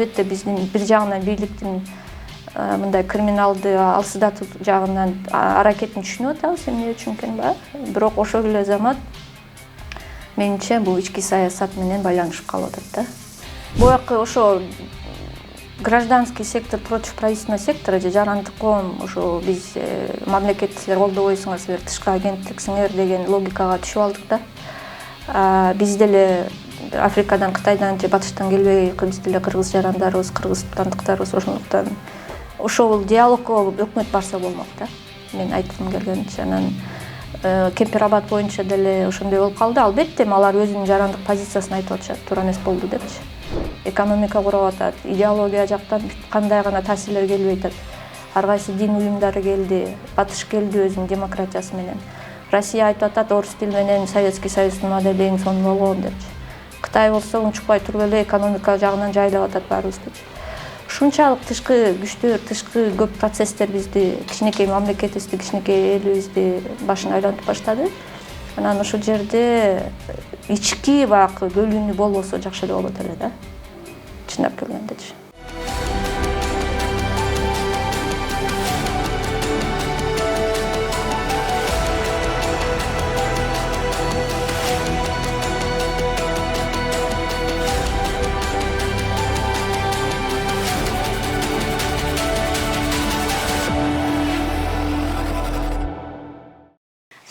албетте биздин бир жагынан бийликтин мындай криминалды алсыздатуу жагынан аракетин түшүнүп атабыз, эмне үчүн экенин баягы. Бирок ошол эле замат менимче бул ички саясат менен байланышып калып атат да. Буякы ошо гражданский сектор против правительственного сектора же жарандык коом ошо биз мамлекетти силер колдобойсуңар, силер тышкы агенттиксиңер деген логикага түшүп алдык да. Биз деле Африкадан, Кытайдан же батыштан келбей, биз деле кыргыз жарандарыбыз, кыргызстандыктарыбыз, ошондуктан ошол диалогко өкмөт барса болмок да. Мен айткым келгенче, анан Кемпир-Абад боюнча деле ошондой болуп калды. Албетте алар өзүнүн жарандык позициясын айтып атышат, туура эмес болду депчи. Экономика куруп атат, идеология жактан кандай гана таасирлер келбей атат. Ар кайсы дин уюмдары келди, батыш келди өзүнүн демократиясы менен. Россия айтып атат, орус тил менен Советский Союздун модели эң сонун болгон депчи. Кытай болсо унчукпай туруп эле экономика жагынан жайлап атат баарыбызды. Ушунчалык тышкы күчтөр, тышкы көп процесстер бизди, кичинекей мамлекетибизди, кичинекей элибизди башын айлантып баштады. Анан ошол жерде ички баягы бөлүнүү болбосо жакшы эле болот эле да. Чындап келгендечи.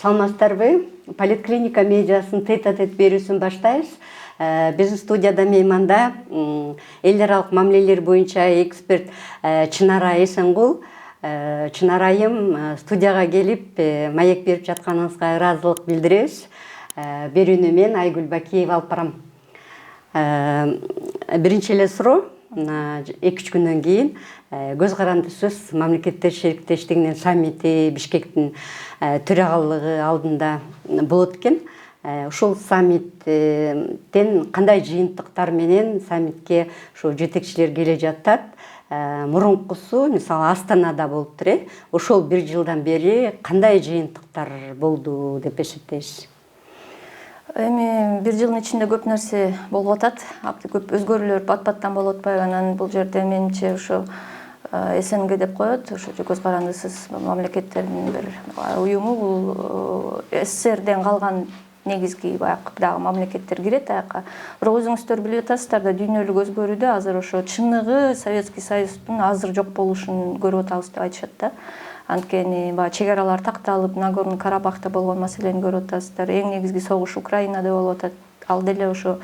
Саламатсыздарбы? Поликлиника медиасын тет-а-тет берүүсүн баштайбыз. Биздин студияда мейманда эл аралык мамилелер боюнча эксперт Чынара Эсенгул. Чынара айым, студияга келип маек берип жатканыңызга ыраазылык билдиребиз. Берүүнү мен Айгүл Бакиева алып барам. Биринчи эле суроо, 2-3 күндөн кийин көз каранды сөз мамлекеттер шериктештигинин саммити Бишкектин төрагалыгы алдында болот экен. Ушул саммиттен кандай жыйынтыктар менен саммитке ошо жетекчилер келе жатат? Мурункусу, мисалы Астанада болуптур. Ошол 1 жылдан бери кандай жыйынтыктар болду деп эсептейсиз? Эми 1 жылдын ичинде көп нерсе болуп атат. Көп өзгөрүүлөр бат-баттан болуп атпайбы? Анан бул жерде менимче ошо СНГ деп коет, ошо көз карандысыз мамлекеттердин бир уюму, бул СССРден калган негизги баягы дагы мамлекеттер кирет аяка. Бирок өзүңүздөр билип атасыздар да, дүйнөлүк өзгөрүүдө азыр ошо чыныгы Советский Союздун азыр жок болушун көрүп атабыз деп айтышат да. Анткени баягы чек аралар такталып, Нагорный Карабахта болгон маселени көрүп атасыздар. Эң негизги согуш Украинада болуп атат. Ал деле ошо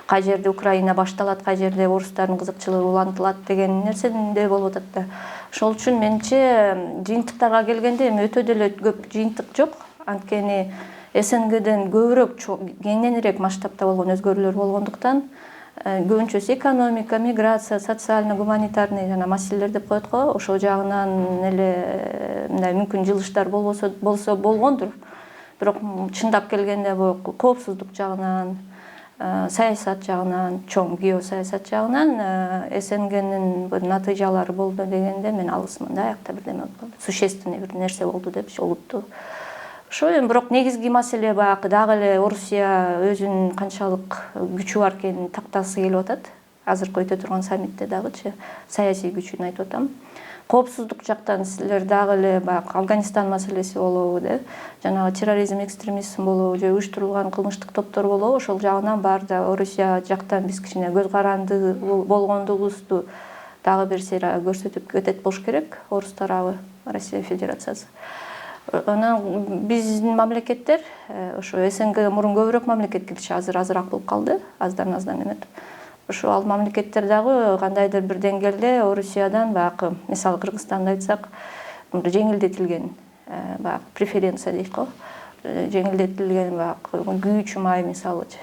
кай жерде Украина башталат, кай жерде орустардын кызыкчылыгы улантылат деген нерседе болуп атат да. Ошол үчүн менимче жыйынтыктарга келгенде эми өтө деле көп жыйынтык жок. Анткени СНГден көбүрөөк кеңенирээк масштабта болгон өзгөрүүлөр болгондуктан көбүнчөсү экономика, миграция, социально-гуманитарный жана маселелер деп коет го. Ошол жагынан эле мындай мүмкүн жылыштар болсо болгондур. Бирок чындап келгенде бул коопсуздук жагынан, саясат жагынан, чоң геосаясат жагынан СНГнин бир натыйжалары болду дегенде мен алысмын да, аякта бирдеме болду. Существенный бир нерсе болду депчи, олуттуу. Ошо эми бирок негизги маселе баягы дагы эле Орусия өзүнүн канчалык күчү бар экенин тактагысы келип атат. Азыркы өтө турган саммитте дагычы саясий күчүн айтып атам. Коопсуздук жактан силер дагы эле баягы Афганистан маселеси болобу деп, жанагы терроризм, экстремизм болобу же уюштурулган кылмыштык топтор болобу, ошол жагынан баары да Орусия жактан биз кичине көз каранды болгондугубузду дагы бир сыйра көрсөтүп кетет болуш керек, орус тарабы, Россия Федерациясы. Анан биздин мамлекеттер ошо СНГ мурун көбүрөөк мамлекет кирчи, азыр азыраак болуп калды, аздан эметип. Ошо ал мамлекеттер дагы кандайдыр бир деңгээлде Орусиядан баягы, мисалы Кыргызстанды айтсак, жеңилдетилген баягы преференция дейт го. Жеңилдетилген баягы күйүүчү май мисалычы.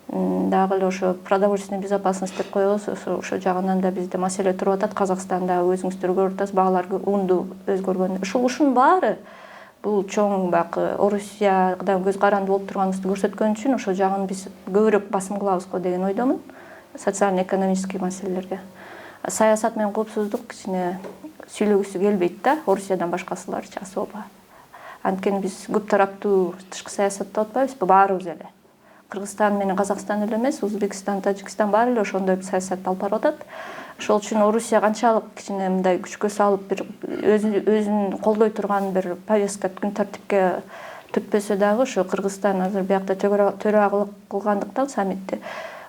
Дагы эле ошо продовольственный безопасность деп коебуз, ошо жагынан да бизде маселе туруп атат. Казакстанда өзүңүздөр көрүп атасыз, баалар унду өзгөргөн. Ушунун баары бул чоң баягы Орусиядан көз каранды болуп турганыбызды көрсөткөн үчүн ошол жагын биз көбүрөөк басым кылабыз го деген ойдомун. Социально-экономический маселелерге. Саясат менен коопсуздук кичине сүйлөгүсү келбейт да, Орусиядан башкасыларчы особо. Анткени биз көп тараптуу тышкы саясатта атпайбызбы, баарыбыз эле. Кыргызстан менен Казакстан эле эмес, Өзбекстан, Тажикстан баары эле ошондой бир саясатты алып барып атат. Ошол үчүн Орусия канчалык кичине мындай күчкө салып бир өзүн колдой турган бир повестка күн тартипке түртпөсө дагы ошо Кыргызстан азыр биякта төрагылык кылгандыктан саммитте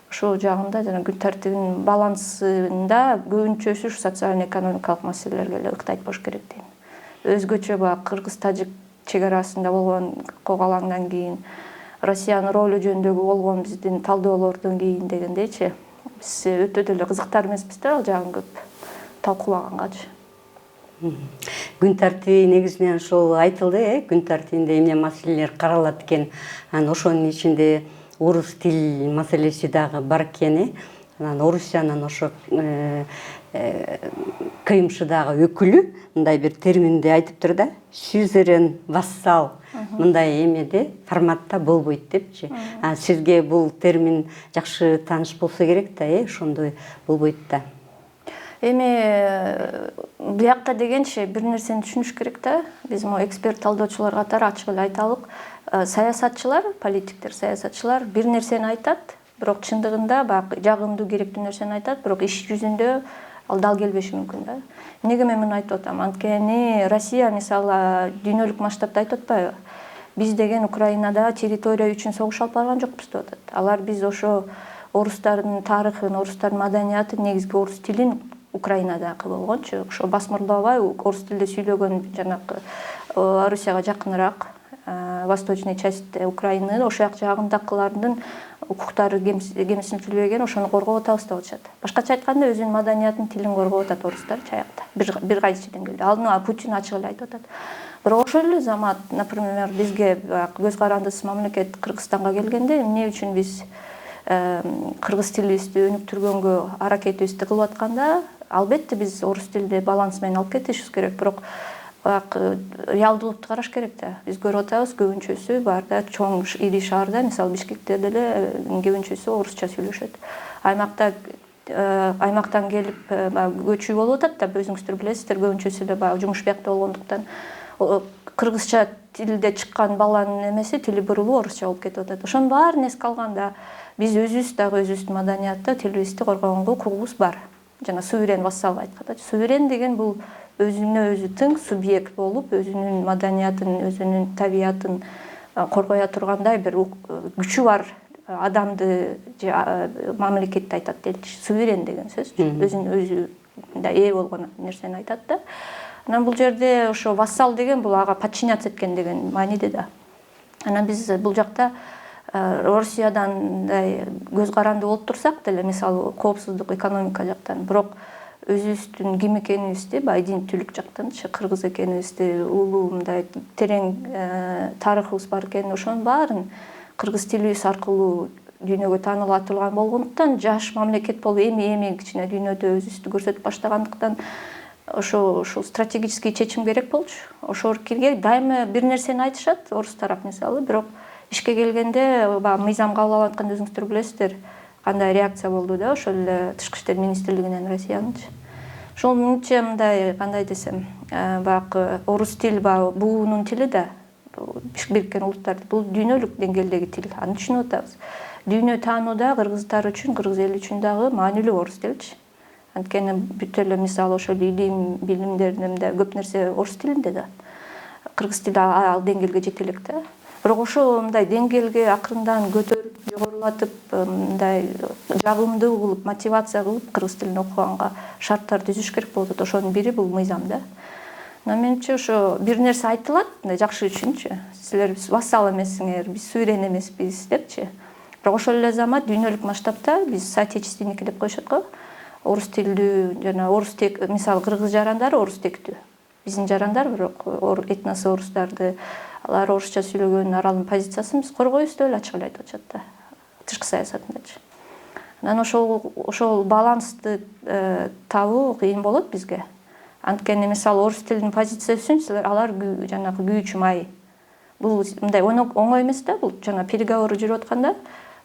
ошол жагында жана күн тартибинин балансында көбүнчөсү ушу социально-экономикалык маселелерге эле ыктайт болуш керек дейм. Өзгөчө баягы кыргыз-тажик чек арасында болгон когалаңдан кийин, Россиянын ролу жөнүндөгү болгон биздин талдоолордон кийин дегендейчи, биз өтө деле кызыктар эмеспиз да ал жагын көп талкуулагангачы. Күн тартиби негизинен ошол айтылды, күн тартибинде эмне маселелер каралат экен. Анан ошонун ичинде орус тил маселеси дагы бар экен. Анан Орусиянын ошо КМШдагы өкүлү мындай бир терминди айтыптыр да, сюзерен вассал мындай эмеде форматта болбойт депчи. Сизге бул термин жакшы тааныш болсо керек да, ошондой болбойт да. Эми биякта дегенчи бир нерсени түшүнүш керек да. Биз могу эксперт талдоочулар катары ачык эле айталык. Саясатчылар, политиктер, саясатчылар бир нерсени айтат, бирок чындыгында баягы жагымдуу керектүү нерсени айтат, бирок иш жүзүндө ал дал келбеши мүмкүн да. Эмнеге мен муну айтып атам? Анткени Россия мисалы дүйнөлүк масштабта айтып атпайбы? Биз деген Украинада территория үчүн согуш алып барган жокпуз деп атат. Алар биз ошо орустардын тарыхын, орустардын маданиятын, негизги орус тилин Украинадагы болгончу, ошо басмырлабай орус тилде сүйлөгөн жанакы Орусияга жакыныраак восточный часть Украины, ошол жагындакылардын укуктары кемсинтилбеген, ошону коргоп атабыз деп атышат. Башкача айтканда өзүнүн маданиятын, тилин коргоп атат орустар чаякта. Бир кайсы деңгээлде. Алдына Путин ачык эле айтып атат. Бирок ошол эле замат, например, бизге көз карандысыз мамлекет Кыргызстанга келгенде эмне үчүн биз кыргыз тилибизди өнүктүргөнгө аракетибизди кылып атканда, албетте биз орус тилде баланс менен алып кетишибиз керек, бирок реалдуулукту караш керек да. Биз көрүп атабыз, көбүнчөсү баарда чоң ири шаарда, мисалы Бишкекте деле көбүнчөсү орусча сүйлөшөт. Аймактан келип көчүү болуп атат да, өзүңүздөр билесиздер, көбүнчөсү эле баягы жумуш биякта болгондуктан кыргызча тилде чыккан баланын эмеси тили бурулуп орусча болуп кетип атат. Ошонун баарын эске алганда биз өзүбүз дагы өзүбүздүн маданиятты, тилибизди коргогонго укугубуз бар. Жана суверен вассал айтканда, суверен деген бул өзүнө өзү тең субъект болуп, өзүнүн маданиятын, өзүнүн табиятын коргоя тургандай бир күчү бар адамды же мамлекетти айтат делчи. Суверен деген сөз өзүнүн өзү ээ болгон нерсени айтат да. Анан бул жерде ошо вассал деген бул ага подчиняться эткен деген мааниде да. Анан биз бул жакта Россиядан мындай көз каранды болуп турсак деле, мисалы коопсуздук, экономика жактан, бирок өзүбүздүн ким экенибизди, баягы иденттүүлүк жактанчы кыргыз экенибизди, улуу мындай терең тарыхыбыз бар экенин, ошонун баарын кыргыз тилибиз аркылуу дүйнөгө тааныла турган болгондуктан, жаш мамлекет болуп эми кичине дүйнөдө өзүбүздү көрсөтүп баштагандыктан ошол стратегический чечим керек болчу. Ошол кирге дайыма бир нерсени айтышат, орус тарап мисалы, бирок ишке келгенде баягы мыйзам кабыл алып атканда өзүңүздөр билесиздер, кандай реакция болду да, ошол эле Тышкы иштер министрлигинен Россиянычы. Ошол менче мындай, кандай десем, баягы орус тил баягы буунун тили да, Бириккен Улуттар, бул дүйнөлүк деңгээлдеги тил, аны түшүнүп атабыз. Дүйнө таанууда кыргыздар үчүн, кыргыз эли үчүн дагы маанилүү орус тилчи. Анткени бүт эле мисалы ошол илим, билимдеринде көп нерсе орус тилинде да. Кыргыз тили ал деңгээлге жете элек да. Бирок ошол мындай деңгээлге акырындан көтөрүп, жогорулатып, мындай жагымдуу кылып, мотивация кылып кыргыз тилин окуганга шарттар түзүш керек болот. Ошонун бири бул мыйзам да. Менимче ошо бир нерсе айтылат, мындай жакшы үчүнчү. Силер вассал эмессиңер, биз суверен эмеспиз депчи. Бирок ошол эле замат дүйнөлүк масштабта биз соотечественники деп коюшат го. Орус тилдүү жана орус тек, мисалы кыргыз жарандары орус тектүү. Биздин жарандар бирок этносы орустарды, алар орусча сүйлөгөн аралдын позициясын биз коргойбуз деп эле ачык эле айтып атышат да. Тышкы саясатындачы. Анан ошол балансты табуу кыйын болот бизге. Анткени мисалы орус тилинин позициясын алар жанагы күйүүчү май. Бул мындай оңой эмес да, бул жана переговоры жүрүп атканда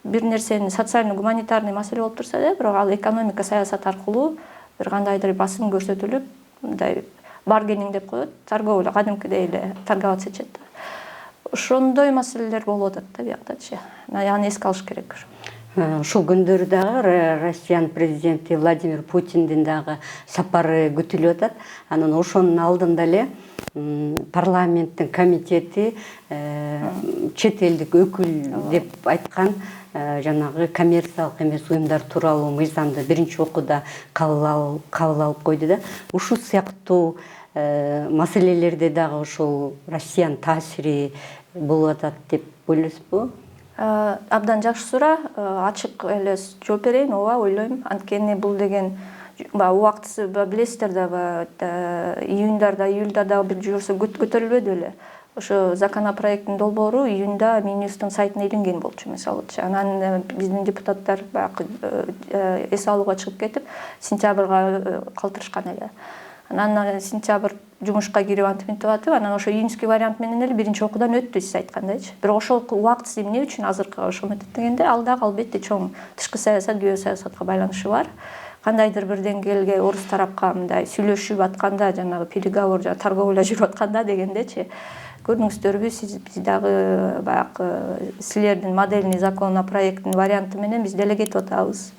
бир нерсени социально-гуманитарный маселе болуп турса да, бирок ал экономика саясат аркылуу бир кандайдыр басым көрсөтүлүп, мындай баргенинг деп коет, торговля, кадимкидей эле торговаться этишет. ошондой маселелер болуп атат да биякдачы. Аны эске алыш керек. Ушул күндөрү дагы Россиянын президенти Владимир Путиндин дагы сапары күтүлүп атат. Анан ошонун алдында эле парламенттин комитети чет элдик өкүл деп айткан жанагы коммерциялык эмес уюмдар тууралуу мыйзамды биринчи окууда кабыл алып койду да. Ушул сыяктуу маселелерде дагы ушул Россиянын таасири болуп атат деп ойлойсузбу? Абдан жакшы суроо. Ачык эле жооп берейин. Ооба, ойлойм. Анткени бул деген убактысы билесиздер да, июньдарда, июльда да бир жүрсө көтөрүлбөдү эле. Ошо законопроекттин долбоору июньда Минюсттун сайтына илинген болчу, мисалычы. Анан биздин депутаттар баягы эс алууга чыгып кетип, сентябрга калтырышкан эле. Анан сентябрь жумушка кирип антип атып, анан ошо июньский вариант менен эле биринчи окуудан өттү, сиз айткандайчы. Бирок ошол убактысы эмне үчүн азыркы ошол метод дегенде, ал дагы албетте чоң тышкы саясат, геосаясатка байланышы бар. Кандайдыр бир деңгээлге орус тарапка мындай сүйлөшүп атканда, жанагы переговор, торговля жүрүп атканда дегендечи, көрдүңүздөрбү, сиз дагы баягы силердин модельный законопроекттин варианты менен биз деле кетип атабыз.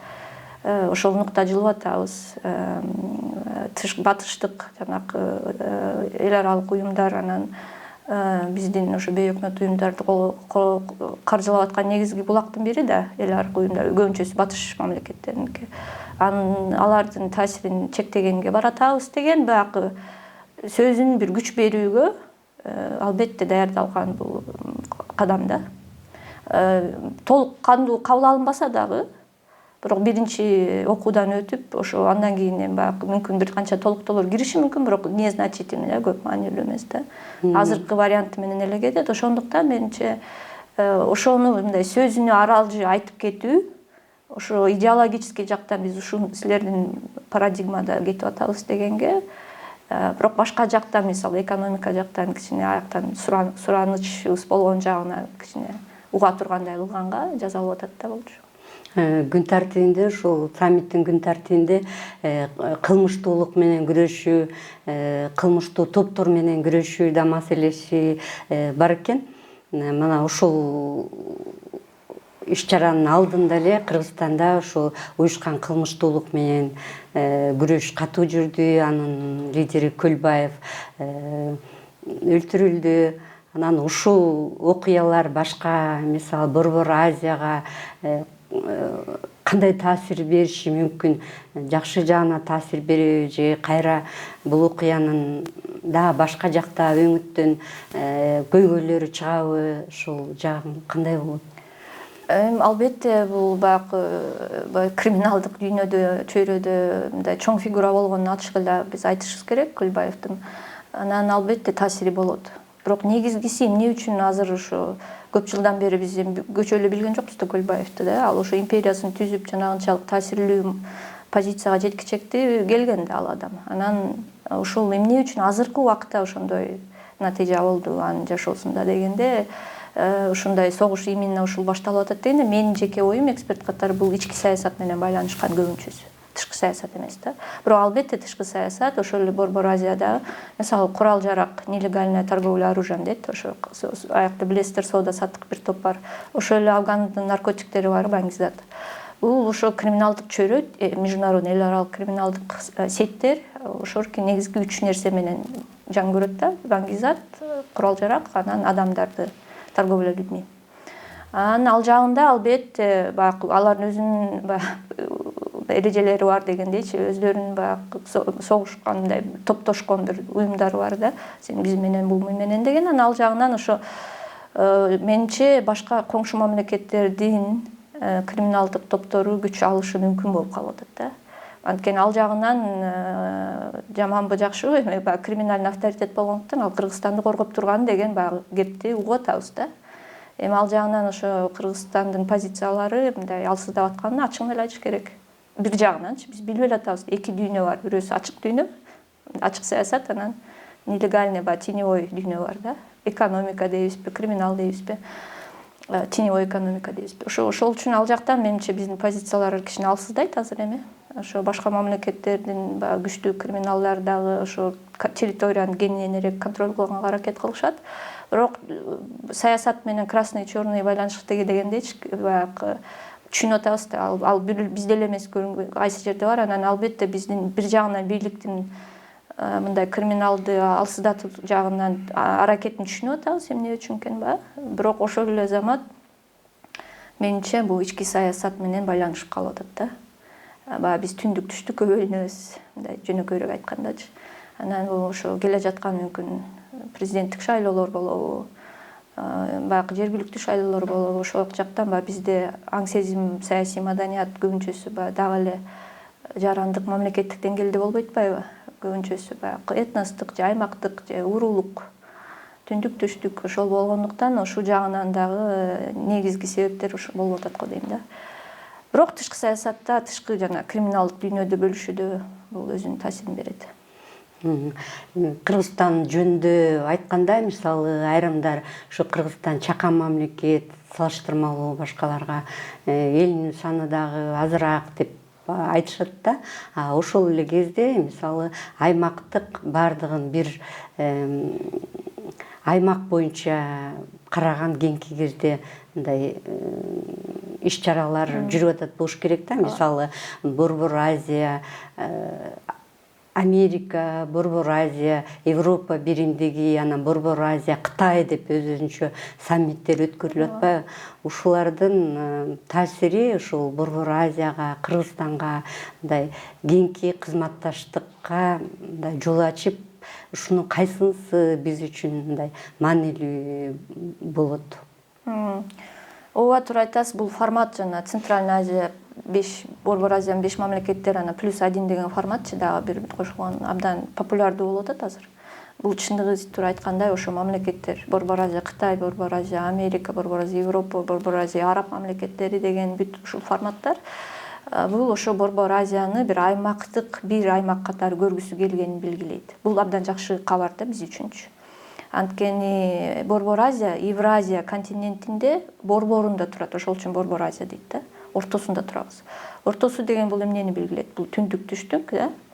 Ошол нукта жылып атабыз. Батыштык жанагы эл аралык уюмдар, анан биздин ошо бейөкмөт уюмдарды каржылап аткан негизги булактын бири да эл аралык уюмдар, көбүнчөсү батыш мамлекеттериники. Алардын таасирин чектегенге баратабыз деген баягы сөзүн бир күч берүүгө албетте даярдалган бул кадам да. Толук кандуу кабыл алынбаса дагы, бирок биринчи окуудан өтүп, ошо андан кийин баягы мүмкүн бир канча толуктоолор кириши мүмкүн, бирок незначительный, көп маанилүү эмес да. Азыркы варианты менен эле кетет. Ошондуктан менимче ошону мындай сөзүнө аралжы айтып кетүү, ошо идеологический жактан биз ушул силердин парадигмада кетип атабыз дегенге, бирок башка жактан, мисалы экономика жактан кичине аяктан суранычыбыз болгон жагына кичине уга тургандай кылганга жазалып атат да болчу. Күн тартибинде, ушул саммиттин күн тартибинде кылмыштуулук менен күрөшүү, кылмыштуу топтор менен күрөшүү да маселеси бар экен. Мына ушул иш-чаранын алдында эле Кыргызстанда ушул уюшкан кылмыштуулук менен күрөш катуу жүрдү. Анын лидери Көлбаев өлтүрүлдү. Анан ушул окуялар башка, мисалы Борбор Азияга кандай таасир бериши мүмкүн? Жакшы жагына таасир береби же кайра бул окуянын да башка жакта өңүттөн көйгөйлөрү чыгабы? Ушул жагы кандай болот? Албетте бул баягы криминалдык дүйнөдө, чөйрөдө мындай чоң фигура болгонун ачык эле биз айтышыбыз керек, Көлбаевдин. Анан албетте таасири болот. Бирок негизгиси эмне үчүн азыр ошо көп жылдан бери биз көчөлө билген жокпуз да Көлбаевди да. Ал ошо империясын түзүп, жанагынчалык таасирлүү позицияга жеткичекти келген да ал адам. Анан ошол эмне үчүн азыркы убакта ошондой натыйжа болду анын жашоосунда дегенде, ушундай согуш именно ушул башталып атат дегенде, менин жеке оюм эксперт катары бул ички саясат менен байланышкан көбүнчөсү. Тышкы саясат эмес да. Бирок албетте тышкы саясат, ошол эле Борбор Азияда, мисалы курал жарак, нелегальная торговля оружием дейт, ошо аякта билесиздер, соода саттык бир топ бар. Ошол эле Афгандын наркотиктери бар, баңгизат. Бул ошо криминалдык чөйрө, международный эл аралык криминалдык сеттер, ошорки негизги үч нерсе менен жан көрөт да: баңгизат, курал жарак, анан адамдарды торговля людьми. Ал жагында албетте баягы алардын өзүнүн эрежелери бар дегендейчи, өздөрүнүн баягы согушкандай, топтошкон бир уюмдары бар да, сен биз менен, бул менен деген. Ал жагынан ошо менимче башка коңшу мамлекеттердин криминалдык топтору күч алышы мүмкүн болуп калып атат да. Анткени ал жагынан жаманбы жакшыбы, баягы криминальный авторитет болгондуктан ал Кыргызстанды коргоп турган деген баягы кепти угуп атабыз да. Ал жагынан ошо Кыргызстандын позициялары мындай алсыздап атканын ачыгын эле айтыш керек. Бир жагынанчы биз билип эле атабыз, эки дүйнө бар. Бирөөсү ачык дүйнө, ачык саясат, анан нелегальный, теневой дүйнө бар да. Экономика дейбизби, криминал дейбизби, теневой экономика дейбизби. Ошол үчүн ал жактан менимче биздин позициялар кичине алсыздайт азыр эми. ошо башка мамлекеттердин баягы күчтүү криминалдар дагы ошо территорияны кеңинен эле контроль кылганга аракет кылышат. Бирок саясат менен красный черный байланыштыгы дегендейчи баягы түшүнүп атабыз да, ал бизде эле эмес, кайсы жерде бар. Анан албетте биздин бир жагынан бийликтин мындай криминалды алсыздатуу жагынан аракетин түшүнүп атабыз, эмне үчүн экен баягы. Бирок ошол эле замат менимче бул ички саясат менен байланышып калып атат да. Баягы биз түндүк түштүккө бөлүнөбүз, мындай жөнөкөйрөөк айткандачы. Анан бул ошо келе жаткан мүмкүн президенттик шайлоолор болобу, баягы жергиликтүү шайлоолор болобу, ошол жактан баягы бизде аң сезим, саясий маданият көбүнчөсү баягы дагы эле жарандык мамлекеттик деңгээлде болбойт атпайбы? Көбүнчөсү баягы этностук же аймактык же уруулук, түндүк түштүк ошол болгондуктан ушул жагынан дагы негизги себептер ушул болуп атат го дейм да. Бирок тышкы саясатта, тышкы жана криминалдык дүйнөдө бөлүшүүдө бул өзүнүн таасирин берет. Кыргызстан жөнүндө айтканда, мисалы айрымдар ушу Кыргызстан чакан мамлекет, салыштырмалуу башкаларга элинин саны дагы азыраак деп айтышат да. Ошол эле кезде мисалы аймактык бардыгын бир аймак боюнча караган кийинки кезде мындай иш-чаралар жүрүп атат болуш керек да. Мисалы Борбор Азия, Америка, Борбор Азия, Европа биримдиги, анан Борбор Азия, Кытай деп өзүнчө саммиттер өткөрүлүп атпайбы? Ушулардын таасири ушул Борбор Азияга, Кыргызстанга мындай кийинки кызматташтыкка мындай жол ачып, ушунун кайсынысы биз үчүн мындай маанилүү болот? Ооба туура айтасыз, бул формат жана Центральный Азия 5, Борбор Азиянын 5 мамлекеттер, ана +1 деген форматчы дагы бир кошулган абдан популярдуу болуп атат азыр. Бул чындыгы туура айткандай ошо мамлекеттер, Борбор Азия Кытай, Борбор Азия Америка, Борбор Азия Европа, Борбор Азия Араб мамлекеттери деген бүт ушул форматтар бул ошо Борбор Азияны бир аймактык, бир аймак катары көргүсү келгенин белгилейт. Бул абдан жакшы кабар да биз үчүнчү. Анткени Борбор Азия Евразия континентинде борборунда турат, ошол үчүн Борбор Азия дейт да. Ортосунда турабыз. Ортосу деген бул эмнени белгилейт? Бул түндүк түштүк,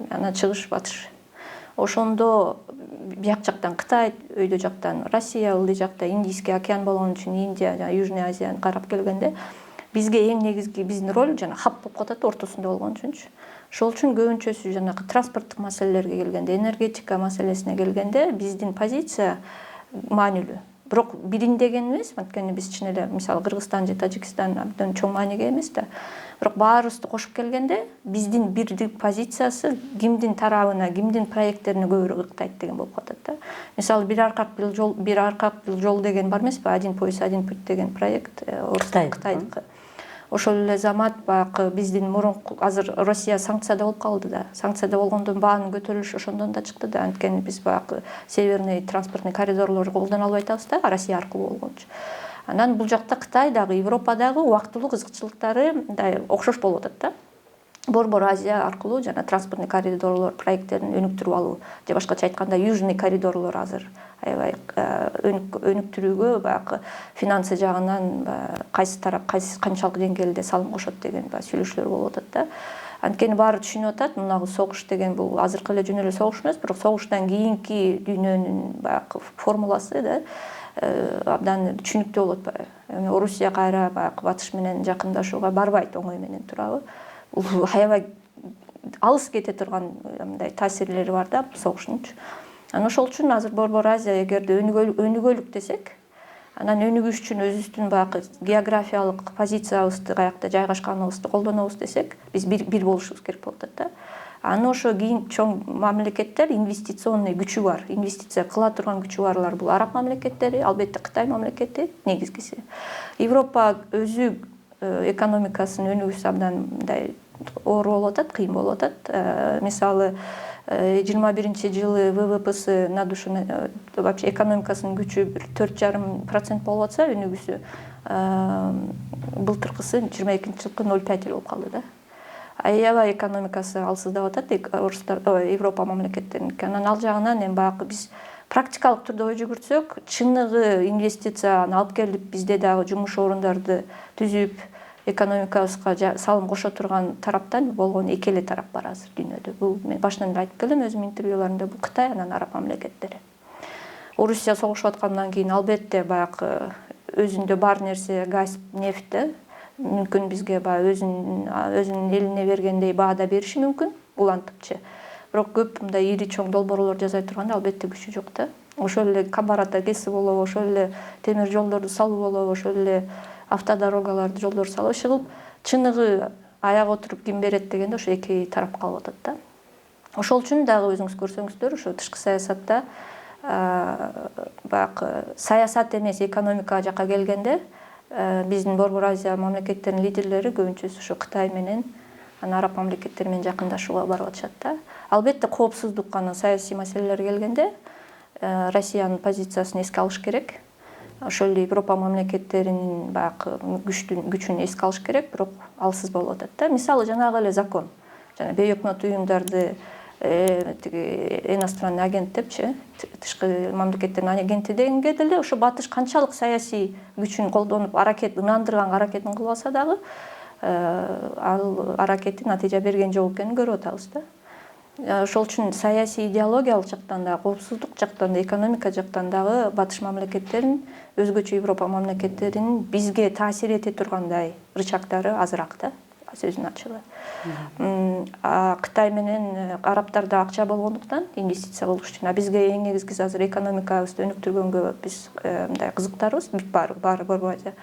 анан чыгыш батыш. Ошондо бияк жактан Кытай, өйдө жактан Россия, ылдый жакта Индийский океан болгон үчүн Индия жана Южный Азияны карап келгенде бизге эң негизги биздин роль жана хаб болуп катат ортосунда болгон үчүнчү. Ошол үчүн көбүнчөсү жанагы транспорттук маселелерге келгенде, энергетика маселесине келгенде биздин позиция маанилүү. Бирок бирин деген эмес, анткени биз чын эле мисалы Кыргызстан же Тажикстан абдан чоң мааниге эмес да. Бирок баарыбызды кошуп келгенде биздин бирдик позициясы кимдин тарабына, кимдин проекттерине көбүрөөк ыктайт деген болуп катат да. Мисалы бир аркак бир жол деген бар эмеспи? Один пояс, один путь деген проект Кытайдыкы. Ошол эле замат баягы биздин мурунку азыр Россия санкцияда болуп калды да. Санкцияда болгондон баанын көтөрүлүшү ошондон да чыкты да. Анткени биз баягы северный транспортный коридорлорду колдоно албай атабыз да, Россия аркылуу болгончу. Анан бул жакта Кытай дагы, Европа дагы убактылуу кызыкчылыктары мындай окшош болуп атат да. Борбор Азия аркылуу жана транспортный коридорлор проекттерин өнүктүрүп алуу же башкача айтканда Южный коридорлор азыр аябай өнүктүрүүгө баягы финансы жагынан кайсы тарап канчалык деңгээлде салым кошот деген сүйлөшүүлөр болуп атат да. Анткени баары түшүнүп атат, мунагы согуш деген бул азыркы эле жөн эле согуш эмес, бирок согуштан кийинки дүйнөнүн баягы формуласы да абдан түшүнүктүү болот атпайбы. Эми Орусия кайра баягы батыш менен жакындашууга барбайт оңой менен турабы. Бул аябай алыс кете турган мындай таасирлери бар да согуштунчу. Анан ошол үчүн азыр Борбор Азия эгерде өнүгөлүк десек, анан өнүгүш үчүн өзүбүздүн баягы географиялык позициябызды каякта жайгашканыбызды колдонобуз десек, биз бир болушубуз керек болуп атат да. Аны ошо кийин чоң мамлекеттер инвестиционный күчү бар, инвестиция кыла турган күчү барлар бул араб мамлекеттери, албетте Кытай мамлекети негизгиси. Европа өзү экономикасынын өнүгүүсү абдан мындай оор болуп атат, кыйын болуп атат. Мисалы 21-жылы ВВПсы на душу вообще экономикасынын күчү 4,5% болуп атса, өнүгүүсү былтыркысы 22-жылкы 0,5 болуп калды да. Аябай экономикасы алсыздап атат Европа мамлекеттеринин. Анан ал жагынан эми баягы биз практикалык түрдө ой жүгүртсөк, чыныгы инвестицияны алып келип бизде дагы жумуш орундарды түзүп, экономикабызга салым кошо турган тараптан болгон эки эле тарап бар азыр дүйнөдө. Бул мен башынан эле айтып келем өзүмдүн интервьюларымда, бул Кытай анан араб мамлекеттери. Орусия согушуп аткандан кийин албетте баягы өзүндө бар нерсе газ, нефть мүмкүн бизге баягы өзүнүн элине бергендей баада бериши мүмкүн, улантыпчы. Бирок көп мындай ири чоң долбоорлор жасай турганда албетте күчү жок да. Ошол эле Кабарата ГЭСи болобу, ошол эле темир жолдорду салуу болобу, ошол эле автодорогаларды, жолдорду салып, иши кылып чыныгы аяга отуруп ким берет дегенде ошо эки тарап калып атат да. Ошол үчүн дагы өзүңүз көрсөңүздөр, ошо тышкы саясатта баягы саясат эмес экономика жака келгенде биздин Борбор Азия мамлекеттеринин лидерлери көбүнчөсү ошо Кытай менен араб мамлекеттери менен жакындашууга барып атышат да. Албетте коопсуздук анан саясий маселелер келгенде Россиянын позициясын эске алыш керек. Ошол эле Европа мамлекеттеринин баягы күчүн эске алыш керек, бирок алсыз болуп атат да. Мисалы жанагы эле закон, жана бейөкмөт уюмдарды иностранный агент депчи, тышкы мамлекеттердин агенти дегенге деле ошо батыш канчалык саясий күчүн колдонуп ынандырган аракетин кылып алса дагы ал аракети натыйжа берген жок экенин көрүп атабыз да. Ошол үчүн саясий идеологиялык жактан да, коопсуздук жактан да, экономика жактан дагы батыш мамлекеттеринин, өзгөчө Европа мамлекеттеринин бизге таасир эте тургандай рычагдары азыраак да, сөзүн ачыгы. Кытай менен арабтарда акча болгондуктан инвестиция кылыш үчүн, бизге эң негизгиси азыр экономикабызды өнүктүргөнгө биз мындай кызыктарбыз, баары Борбор Азия.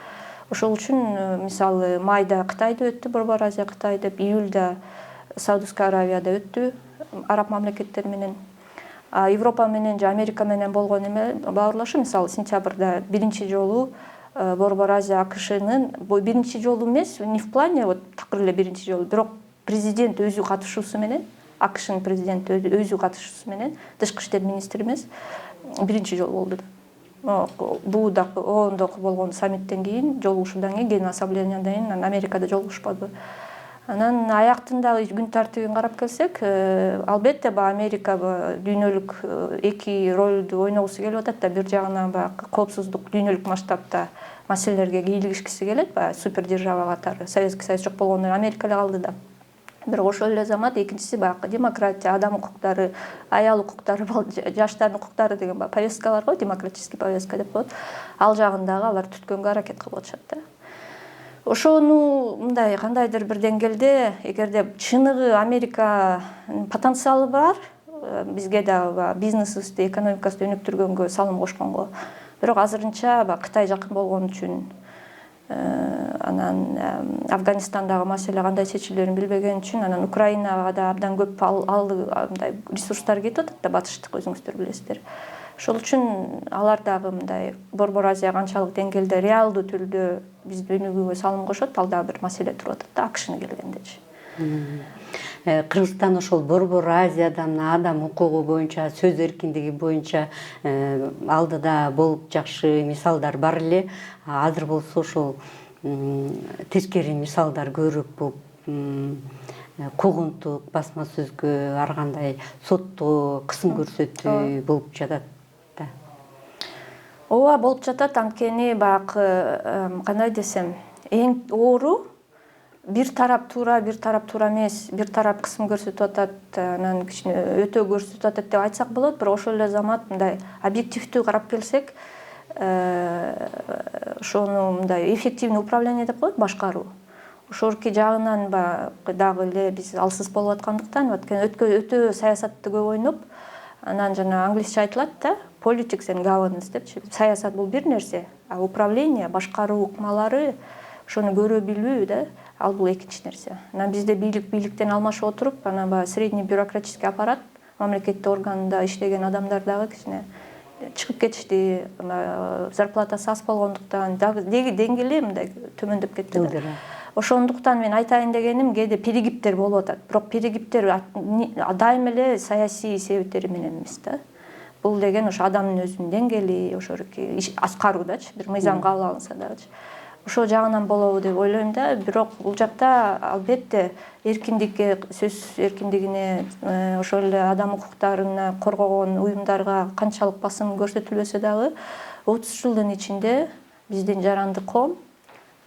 Ошол үчүн мисалы майда Кытайда өттү, Борбор Азия Кытай деп, июлда Саудовская Аравияда өттү, араб мамлекеттери менен. Европа менен же Америка менен болгон эме баарлашуу, мисалы сентябрда биринчи жолу Борбор Азия АКШнын, биринчи жолу эмес, не в плане такыр эле биринчи жолу, бирок президент өзү катышуусу менен, АКШнын президенти өзү катышуусу менен, тышкы иштер министри эмес, биринчи жолу болду да. Бул да оондогу болгон саммиттен кийин, жолугушуудан кийин, Генассамблеядан кийин анан Америкада жолугушпады. Анан аяктындагы күн тартибин карап келсек, албетте Америка дүйнөлүк эки ролду ойногусу келип атат да. Бир жагынан баягы коопсуздук дүйнөлүк масштабта маселелерге кийлигишкиси келет, супер держава катары. Советский Союз жок болгондо Америка эле калды да. Бирок ошол эле замат экинчиси баягы демократия, адам укуктары, аял укуктары, жаштардын укуктары деген повестка бар го, демократический повестка деп коет. Ал жагындагы алар түткөнгө аракет кылып атышат да. Ошону мындай кандайдыр бир деңгээлде, эгерде чыныгы Американын потенциалы бар, бизге да бизнесибизди, экономикабызды өнүктүргөнгө салым кошконго. Бирок азырынча Кытай жакын болгон үчүн, анан Афганистандагы маселе кандай чечилерин билбеген үчүн, анан Украинага да абдан көп мындай ресурстар кетип атат да, батыштык, өзүңүздөр билесиздер. Ошол үчүн алар дагы мындай Борбор Азия канчалык деңгээлде реалдуу түрдө бизди өнүгүүгө салым кошот, ал дагы бир маселе туруп атат да, АКШны келгендечи. Кыргызстан ошол Борбор Азиядан адам укугу боюнча, сөз эркиндиги боюнча алдыда болуп жакшы мисалдар бар эле. Азыр болсо ошол тескери мисалдар көрүп, куугунтук, басма сөзгө ар кандай сотто кысым көрсөтүү болуп жатат да. Ооба, болуп жатат. Анткени баягы кандай десем, эң оору бир тарап туура, бир тарап туура эмес, бир тарап кысым көрсөтүп атат, анан кичине өтө көрсөтүп атат деп айтсак болот. Бирок ошол эле замат мындай объективдүү карап келсек, ошону мындай эффективный управление деп коет, башкаруу. Ошорки жагынан дагы эле биз алсыз болуп аткандыктан, өтө саясатты көп ойноп, анан жана англисче айтылат да, politics and governance депчи. Саясат бул бир нерсе, а управление, башкаруу ыкмалары, ошону көрө билүү да, ал бул экинчи нерсе. Анан бизде бийликтен алмашып отуруп, анан средний бюрократический аппарат, мамлекеттик органда иштеген адамдар дагы кичине чыгып кетишти, зарплатасы аз болгондуктан, дагы деңгээли мындай төмөндөп кетти да. Ошондуктан мен айтайын дегеним, кээде перегиптер болуп атат. Бирок перегиптер дайым эле саясий себептери менен эмес да. Бул деген ошо адамдын өзүнүн деңгээли, ошоруки аткаруудачы, бир мыйзам кабыл алынса дагычы. Ошол жагынан болобу деп ойлойм да. Бирок бул жакта албетте эркиндикке, сөз эркиндигине, ошол эле адам укуктарына коргогон уюмдарга канчалык басым көрсөтүлбөсө дагы 30 жылдын ичинде биздин жарандык коом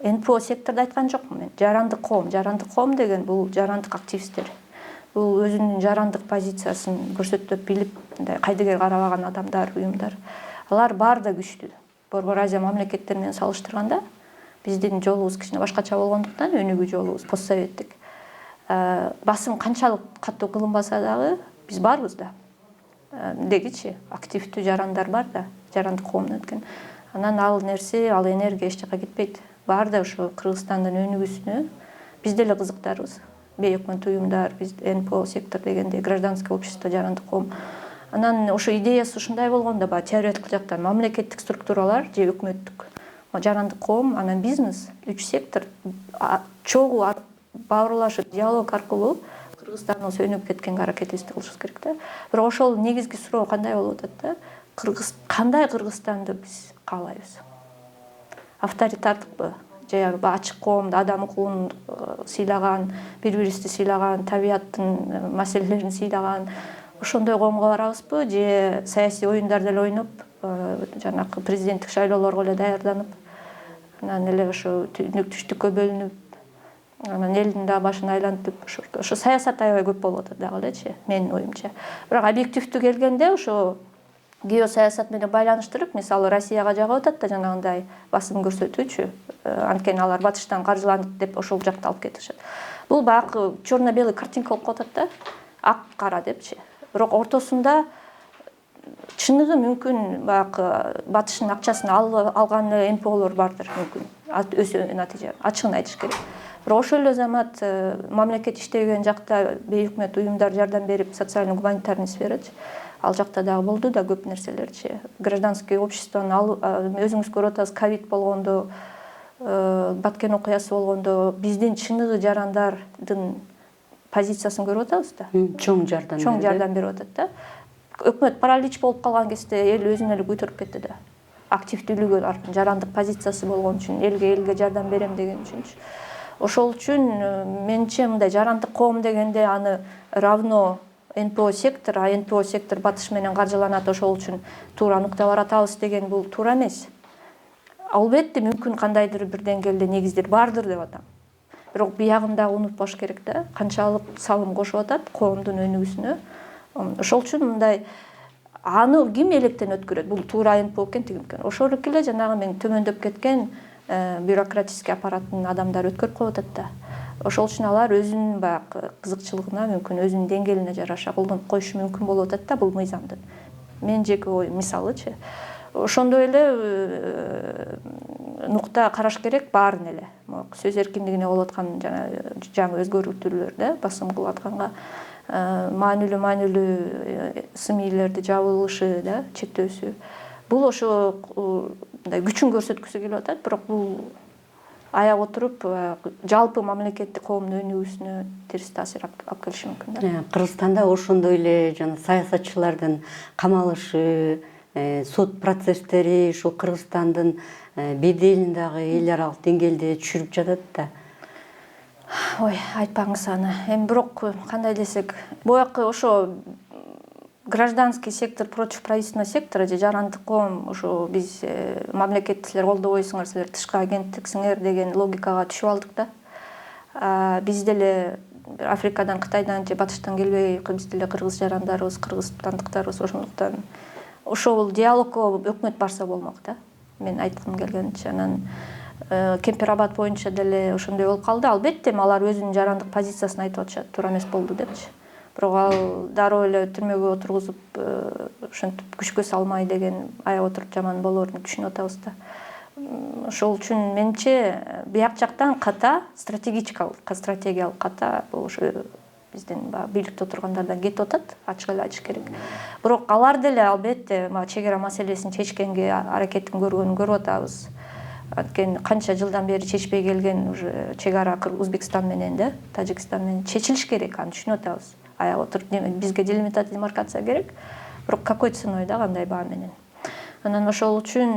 НПО секторду айткан жокмун мен. Жарандык коом деген бул жарандык активисттер. Бул өзүнүн жарандык позициясын көрсөтүп билип, мындай кайдыгер карабаган адамдар, уюмдар. Алар баары да күчтүү. Борбор Азия мамлекеттери менен салыштырганда биздин жолубуз кичине башкача болгондуктан, өнүгүү жолубуз постсоветтик. Басым канчалык катуу кылынбаса дагы биз барбыз да. Дегичи активдүү жарандар бар да, жарандык коомдон өткөн. Анан ал нерсе, ал энергия эч жака кетпейт. Баары да ошо Кыргызстандын өнүгүүсүнө биз деле кызыктарбыз. Бейөкмөт уюмдар, биз НПО сектор дегенде гражданское общество, жарандык коом. Анан ошо идеясы ушундай болгондо баягы теоретик жактан мамлекеттик структуралар же өкмөттүк жарандык коом, анан бизнес, 3 сектор чогуу баарлашып диалог аркылуу Кыргызстаныбыз өнүгүп кеткенге аракетибизди кылышыбыз керек да. Бирок ошол негизги суроо кандай болуп атат да? Кандай Кыргызстанды биз каалайбыз? Авторитардыкпы? Же ачык коомду, адам укугун сыйлаган, бири-бирибизди сыйлаган, табияттын маселелерин сыйлаган ошондой коомго барабызбы? Же саясий оюндар деле ойноп, жанакы президенттик шайлоолорго эле даярданып, анан эле ошо түштүккө бөлүнүп, анан элдин да башын айлантып, ошо саясат аябай көп болуп атат дагы элечи, менин оюмча. Бирок объективдүү келгенде ошо геосаясат менен байланыштырып, мисалы Россияга жагып атат да жанагындай басым көрсөтүүчү, анткени алар батыштан каржыландык деп ошол жакта алып кетишет. Бул баягы черно-белый картинка болуп калып атат да, ак-кара депчи. Бирок ортосунда чыныгы мүмкүн баягы батыштын акчасын алган НПОлор бардыр мүмкүн. Өсө натыйжа ачыгын айтыш керек. Бирок ошол эле замат мамлекет иштеген жакта бейөкмөт уюмдар жардам берип, социально гуманитарный сферачы ал жакта дагы болду да көп нерселерчи. Гражданское обществону өзүңүз көрүп атасыз, ковид болгондо, Баткен окуясы болгондо биздин чыныгы жарандардын позициясын көрүп атабыз да. Чоң жардам берип атат да. Өкмөт паралич болуп калган кезде эл өзүн эле көтөрүп кетти да. Активдүүлүгү, жарандык позициясы болгон үчүн, элге жардам берем деген үчүнчү. Ошол үчүн менимче мындай жарандык коом дегенде аны равно НПО сектор, а НПО сектор батыш менен каржыланат, ошол үчүн туура нукта баратабыз деген бул туура эмес. Албетте мүмкүн кандайдыр бир деңгээлде негиздер бардыр деп атам. Бирок биягын да унутпаш керек да, канчалык салым кошуп атат коомдун өнүгүүсүнө. Ошол үчүн мындай аны ким электен өткөрөт? Бул туура НПО экен, тигим экен. Ошол эле жанагы мен төмөндөп кеткен бюрократический аппараттын адамдары өткөрүп коюп атат да. Ошол үчүн алар өзүнүн баягы кызыкчылыгына, мүмкүн өзүнүн деңгээлине жараша колдонуп коюшу мүмкүн болуп атат да бул мыйзамды. Мен жеке ой мисалычы. Ошондой эле нукта караш керек баарын эле. Сөз эркиндигине болуп аткан жана жаңы өзгөртүүлөр да басым кылып атканга маанилүү СМИлерди жабылышы да чектөөсү. Бул ошо мындай күчүн көрсөткүсү келип атат, бирок бул аяп отуруп жалпы мамлекеттик коомдун өнүгүүсүнө терс таасир алып келиши мүмкүн да. Кыргызстанда ошондой эле жана саясатчылардын камалышы, суд процесстери ушу Кыргызстандын беделин дагы эл аралык деңгээлде түшүрүп жатат да. Ой, айтпаңыз аны. Эми бирок кандай десек, боякы ошо гражданский сектор против правительственного сектора же жарандык коом ошо биз мамлекетти силер колдобойсуңар, силер тышкы агенттиксиңер деген логикага түшүп алдык да. Биз деле Африкадан, Кытайдан же батыштан келбей, биз деле кыргыз жарандарыбыз, кыргызстандыктарыбыз, ошондуктан ошол диалогго өкмөт барса болмок да. Мен айткым келгенчи, анан Кемпир-Абад боюнча деле ошондой болуп калды. Албетте алар өзүнүн жарандык позициясын айтып атышат, туура эмес болду депчи. Бирок ал дароо эле түрмөгө отургузуп, ошентип күчкө салмай деген аяп отуруп жаман болоорун түшүнүп атабыз да. Ошол үчүн менимче бияк жактан ката, стратегиялык ката бул ошо биздин бийликте отургандардан кетип атат, ачык эле айтыш керек. Бирок алар деле албетте чек ара маселесин чечкенге аракетин көргөнүн көрүп атабыз. Анткени канча жылдан бери чечпей келген уже чек ара Өзбекстан менен да, Тажикстан менен чечилиш керек, аны түшүнүп атабыз. Аяп отуруп бизге делимитация, демаркация керек. Бирок какой ценой да, кандай баа менен. Анан ошол үчүн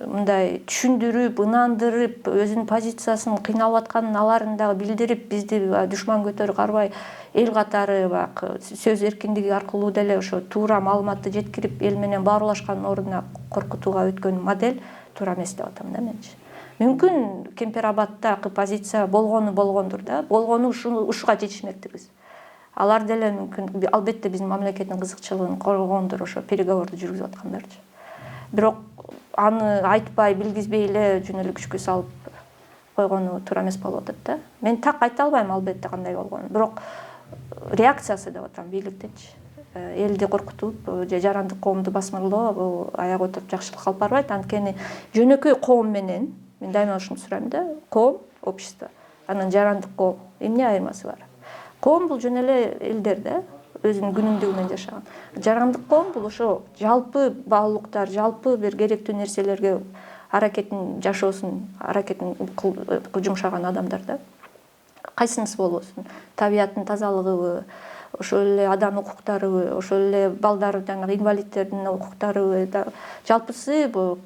мындай түшүндүрүп, ынандырып, өзүнүн позициясын кыйналып атканын аларын дагы билдирип, бизди душман көтөрүп карбай, эл катары баягы сөз эркиндиги аркылуу деле ошо туура маалыматты жеткирип, эл менен баарлашкандын ордуна коркутууга өткөн модель туура эмес деп атам да менчи. мүмкүн Кемпир Абадтагы позиция болгондур да, ушуга жетишмектирбиз. Алар деле мүмкүн албетте биздин мамлекеттин кызыкчылыгын коргогондур, ошо переговорду жүргүзүп аткандарчы. Бирок аны айтпай, билгизбей эле жөн эле күчкө салып койгону туура эмес болуп атат да. Мен так айта албайм албетте кандай болгонун, бирок реакциясы деп атам бийликтенчи. Элди коркутуп же жарандык коомду басмырлоо бул аяк өтүп жакшылыкка алып барбайт. Анткени жөнөкөй коом менен, мен дайыма ушуну сурайм да, коом общество, анан жарандык коом эмне айырмасы бар? Коом бул жөн эле элдер да, өзүнүн күнүмдүгү менен жашаган. Жарандык коом бул ошо жалпы баалуулуктар, жалпы бир керектүү нерселерге аракетин жашоосун, аракетин жумшаган адамдар да. Кайсынысы болбосун, табияттын тазалыгыбы, ошол эле адам укуктарыбы, ошол эле балдар, жанагы инвалидтердин укуктарыбы, жалпысы бул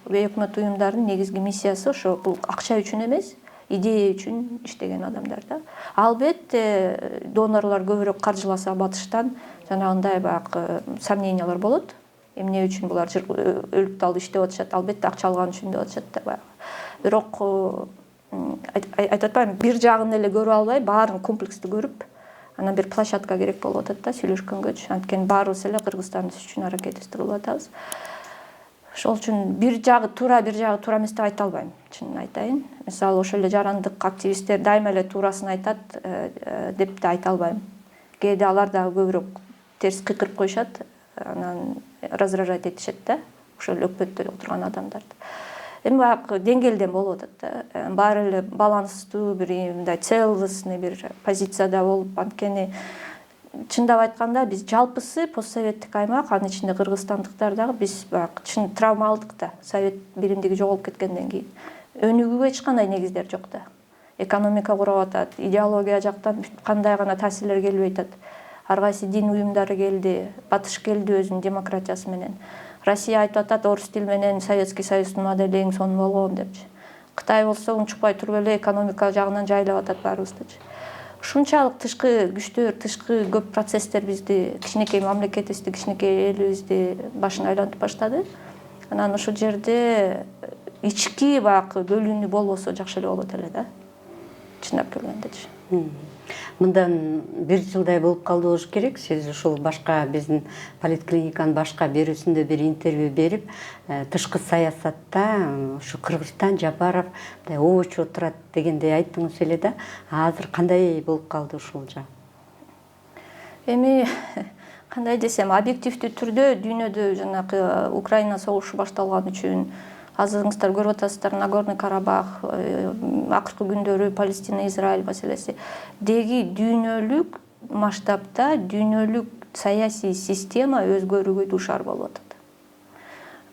бейөкмөт уюмдардын негизги миссиясы ошо бул акча үчүн эмес, идея үчүн иштеген адамдар да. Албетте донорлор көбүрөөк каржыласа батыштан жанагындай баягы сомнениялар болот. Эмне үчүн булар өлүп талды иштеп атышат? Албетте акча алган үчүн деп атышат да баягы. Бирок айтып атпайм, бир жагын эле көрүп албай, баарын комплекстүү көрүп, анан бир площадка керек болуп атат да сүйлөшкөнгөчү. Анткени баарыбыз эле Кыргызстан үчүн аракетибизди кылып атабыз. Ошол үчүн бир жагы туура эмес деп айта албайм, чынын айтайын. Мисалы ошол эле жарандык активисттер дайыма эле туурасын айтат деп да айта албайм. Кээде алар дагы көбүрөөк терс кыйкырып коюшат, анан раздражать этишет да, ошол өкмөттө отурган адамдарды. Эми баягы деңгээлден болуп атат да. Баары эле баланстуу бир мындай целостный бир позицияда болуп, анткени чындап айтканда биз жалпысы постсоветтик аймак, анын ичинде кыргызстандыктар дагы биз баягы чын травма алдык да, совет биримдиги жоголуп кеткенден кийин. Өнүгүүгө эч кандай негиздер жок да. Экономика курап атат, идеология жактан кандай гана таасирлер келбей атат. Ар кайсы дин уюмдары келди, батыш келди өзүнүн демократиясы менен. Россия айтып атат, орус тил менен Советский Союздун модели эң сонун болгон депчи. Кытай болсо унчукпай туруп эле экономика жагынан жайлап атат баарыбыздычы. Ушунчалык тышкы күчтөр, тышкы көп процесстер бизди, кичинекей мамлекетибизди, кичинекей элибизди башын айлантып баштады. Анан ошол жерде ички баягы бөлүнүү болбосо жакшы эле болот эле да. Чындап келгендечи. Мындан бир жылдай болуп калды болуш керек. Сиз ушул башка биздин политклиниканын башка берүүсүндө бир интервью берип, тышкы саясатта ушу Кыргызстан Жапаров оочу отурат дегендей айттыңыз эле да. Азыр кандай болуп калды ушул жак? Эми кандай десем, объективдүү түрдө дүйнөдө жанагы Украина согушу башталган үчүн азырыңыздар көрүп атасыздар, Нагорный Карабах, акыркы күндөрү Палестина Израиль маселеси деги дүйнөлүк масштабта дүйнөлүк саясий система өзгөрүүгө дуушар болуп атат.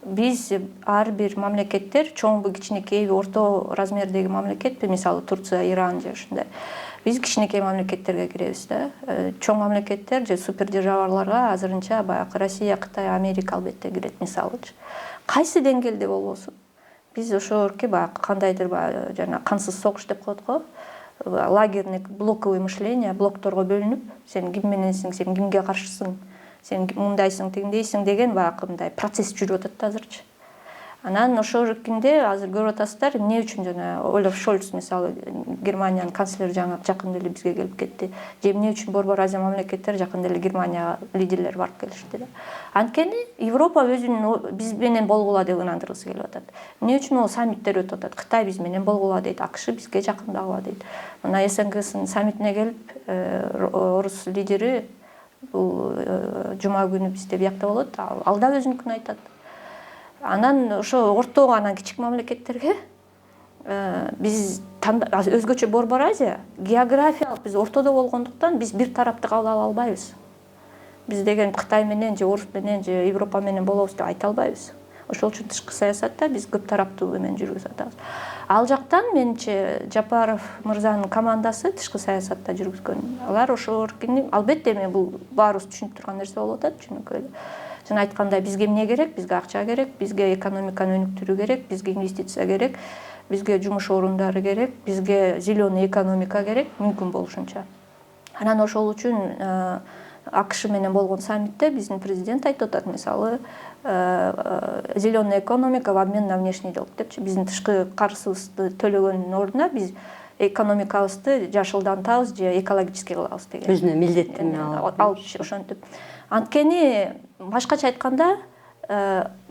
Биз ар бир мамлекеттер, чоңбу кичинекейби орто размердеги мамлекетпи, мисалы Турция, Иран же ушундай. Биз кичинекей мамлекеттерге киребиз да. Чоң мамлекеттер же супердержаваларга азырынча баягы Россия, Кытай, Америка албетте кирет мисалычы. Кайсы деңгээлде болбосун, биз ошолорке баягы кандайдыр жана кансыз согуш деп коет го, лагерный блоковый мышление, блокторго бөлүнүп, сен ким мененсиң, сен кимге каршысың, сен мындайсың, тигиндейсиң деген баягы мындай процесс жүрүп атат азырчы. Анан ошолкинде азыр көрүп атасыздар, эмне үчүн жана Олаф Шольц мисалы Германиянын канцлери жакында эле бизге келип кетти. Же эмне үчүн Борбор Азия мамлекеттери жакында эле Германияга лидерлер барып келишти да. Анткени Европа өзүнүн биз менен болгула деп ынандыргысы келип атат. Эмне үчүн ол саммиттер өтүп атат? Кытай биз менен болгула дейт, АКШ бизге жакындагыла дейт. Мына СНГнын саммитине келип, орус лидери бул жума күнү бизде биякта болот, ал да өзүнүкүн айтат. Анан ошо ортого анан кичик мамлекеттерге биз өзгөчө Борбор Азия географиялык биз ортодо болгондуктан биз бир тараптык ала албайбыз. Биз деген Кытай менен же орус менен же Европа менен болобуз деп айта албайбыз. Ошол үчүн тышкы саясатта биз көп тараптуу эмен жүргүзүп атабыз. Ал жактан менимче Жапаров мырзанын командасы тышкы саясатта жүргүзгөн. Алар ошолоркини албетте эми бул баарыбыз түшүнүп турган нерсе болуп атат, жөнөкөй эле. Жана айткандай, бизге эмне керек? Бизге акча керек, бизге экономиканы өнүктүрүү керек, бизге инвестиция керек, бизге жумуш орундары керек, бизге зеленый экономика керек, мүмкүн болушунча. Анан ошол үчүн АКШ менен болгон саммитте биздин президент айтып атат, мисалы зеленая экономика в обмен на внешний долг депчи. Биздин тышкы карызыбызды төлөгөндүн ордуна биз экономикабызды жашылдантабыз же экологический кылабыз деген. Өзүнө милдеттеме алып ошентип. Анткени башкача айтканда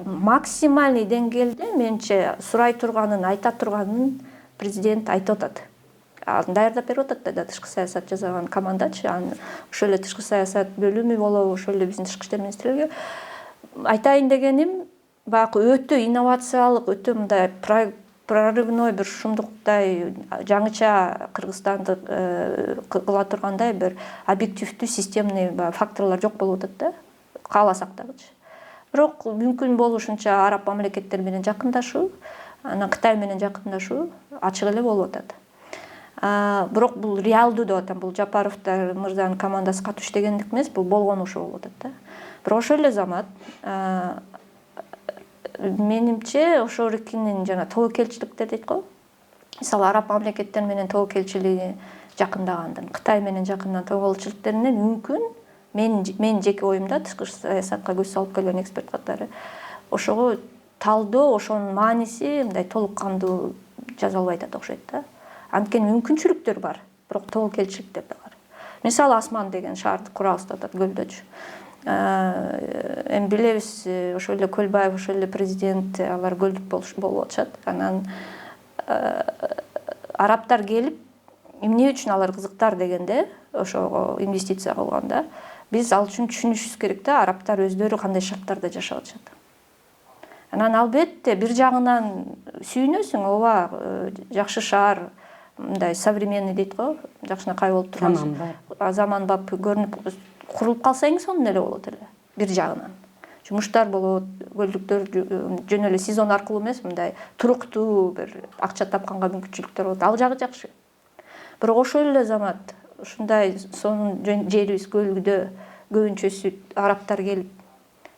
максимальный деңгээлде менче сурай турганын, айта турганын президент айтып атат. Даярдап берип атат да тышкы саясат жасаган командачы. Ошол эле тышкы саясат бөлүмү болобу, ошол эле биздин тышкы иштер министрлиги. Айтайын дегеним, баягы өтө инновациялык, өтө мындай прорывной бир ушундуктай жаңыча Кыргызстанды кыла тургандай бир объективдүү системный факторлор жок болуп атат да, кааласак дагычы. Бирок мүмкүн болушунча араб мамлекеттери менен жакындашуу, анан Кытай менен жакындашуу ачык эле болуп атат. Бирок бул реалдуу деп атам, бул Жапаровдор мырзанын командасы катуу иштегендик эмес, бул болгон ошо болуп атат да. Бирок ошол эле замат менимче ошорикинин жана тобокелчиликтер дейт го. Мисалы араб мамлекеттер менен тобокелчилиги жакындагандын, Кытай менен жакындан тобокелчиликтеринен мүмкүн мен жеке оюмда тышкы саясатка көз салып келген эксперт катары ошого талдоо, ошонун мааниси мындай толук кандуу жазалбай атат окшойт да. Анткени мүмкүнчүлүктөр бар, бирок тобокелчиликтер да бар. Мисалы Асман деген шаарды курабыз деп атат көлдөчү. Эми билебиз, ошол эле Көлбаев, ошол эле президент алар көлдүк болуп атышат. Анан арабтар келип, эмне үчүн алар кызыктар дегенде, ошого инвестиция кылганда, биз ал үчүн түшүнүшүбүз керек да, арабтар өздөрү кандай шарттарда жашап атышат. Анан албетте бир жагынан сүйүнөсүң, ооба, жакшы шаар, мындай современный дейт го, жакшынакай болуп турган. Заманбап көрүнүп курулуп калса эң сонун эле болот эле. Бир жагынан жумуштар болот, көлдүктөр жөн эле сезон аркылуу эмес, мындай туруктуу бир акча тапканга мүмкүнчүлүктөр болот. Ал жагы жакшы. Бирок ошол эле замат ушундай сонун жерибиз көлдө көбүнчөсү арабтар келип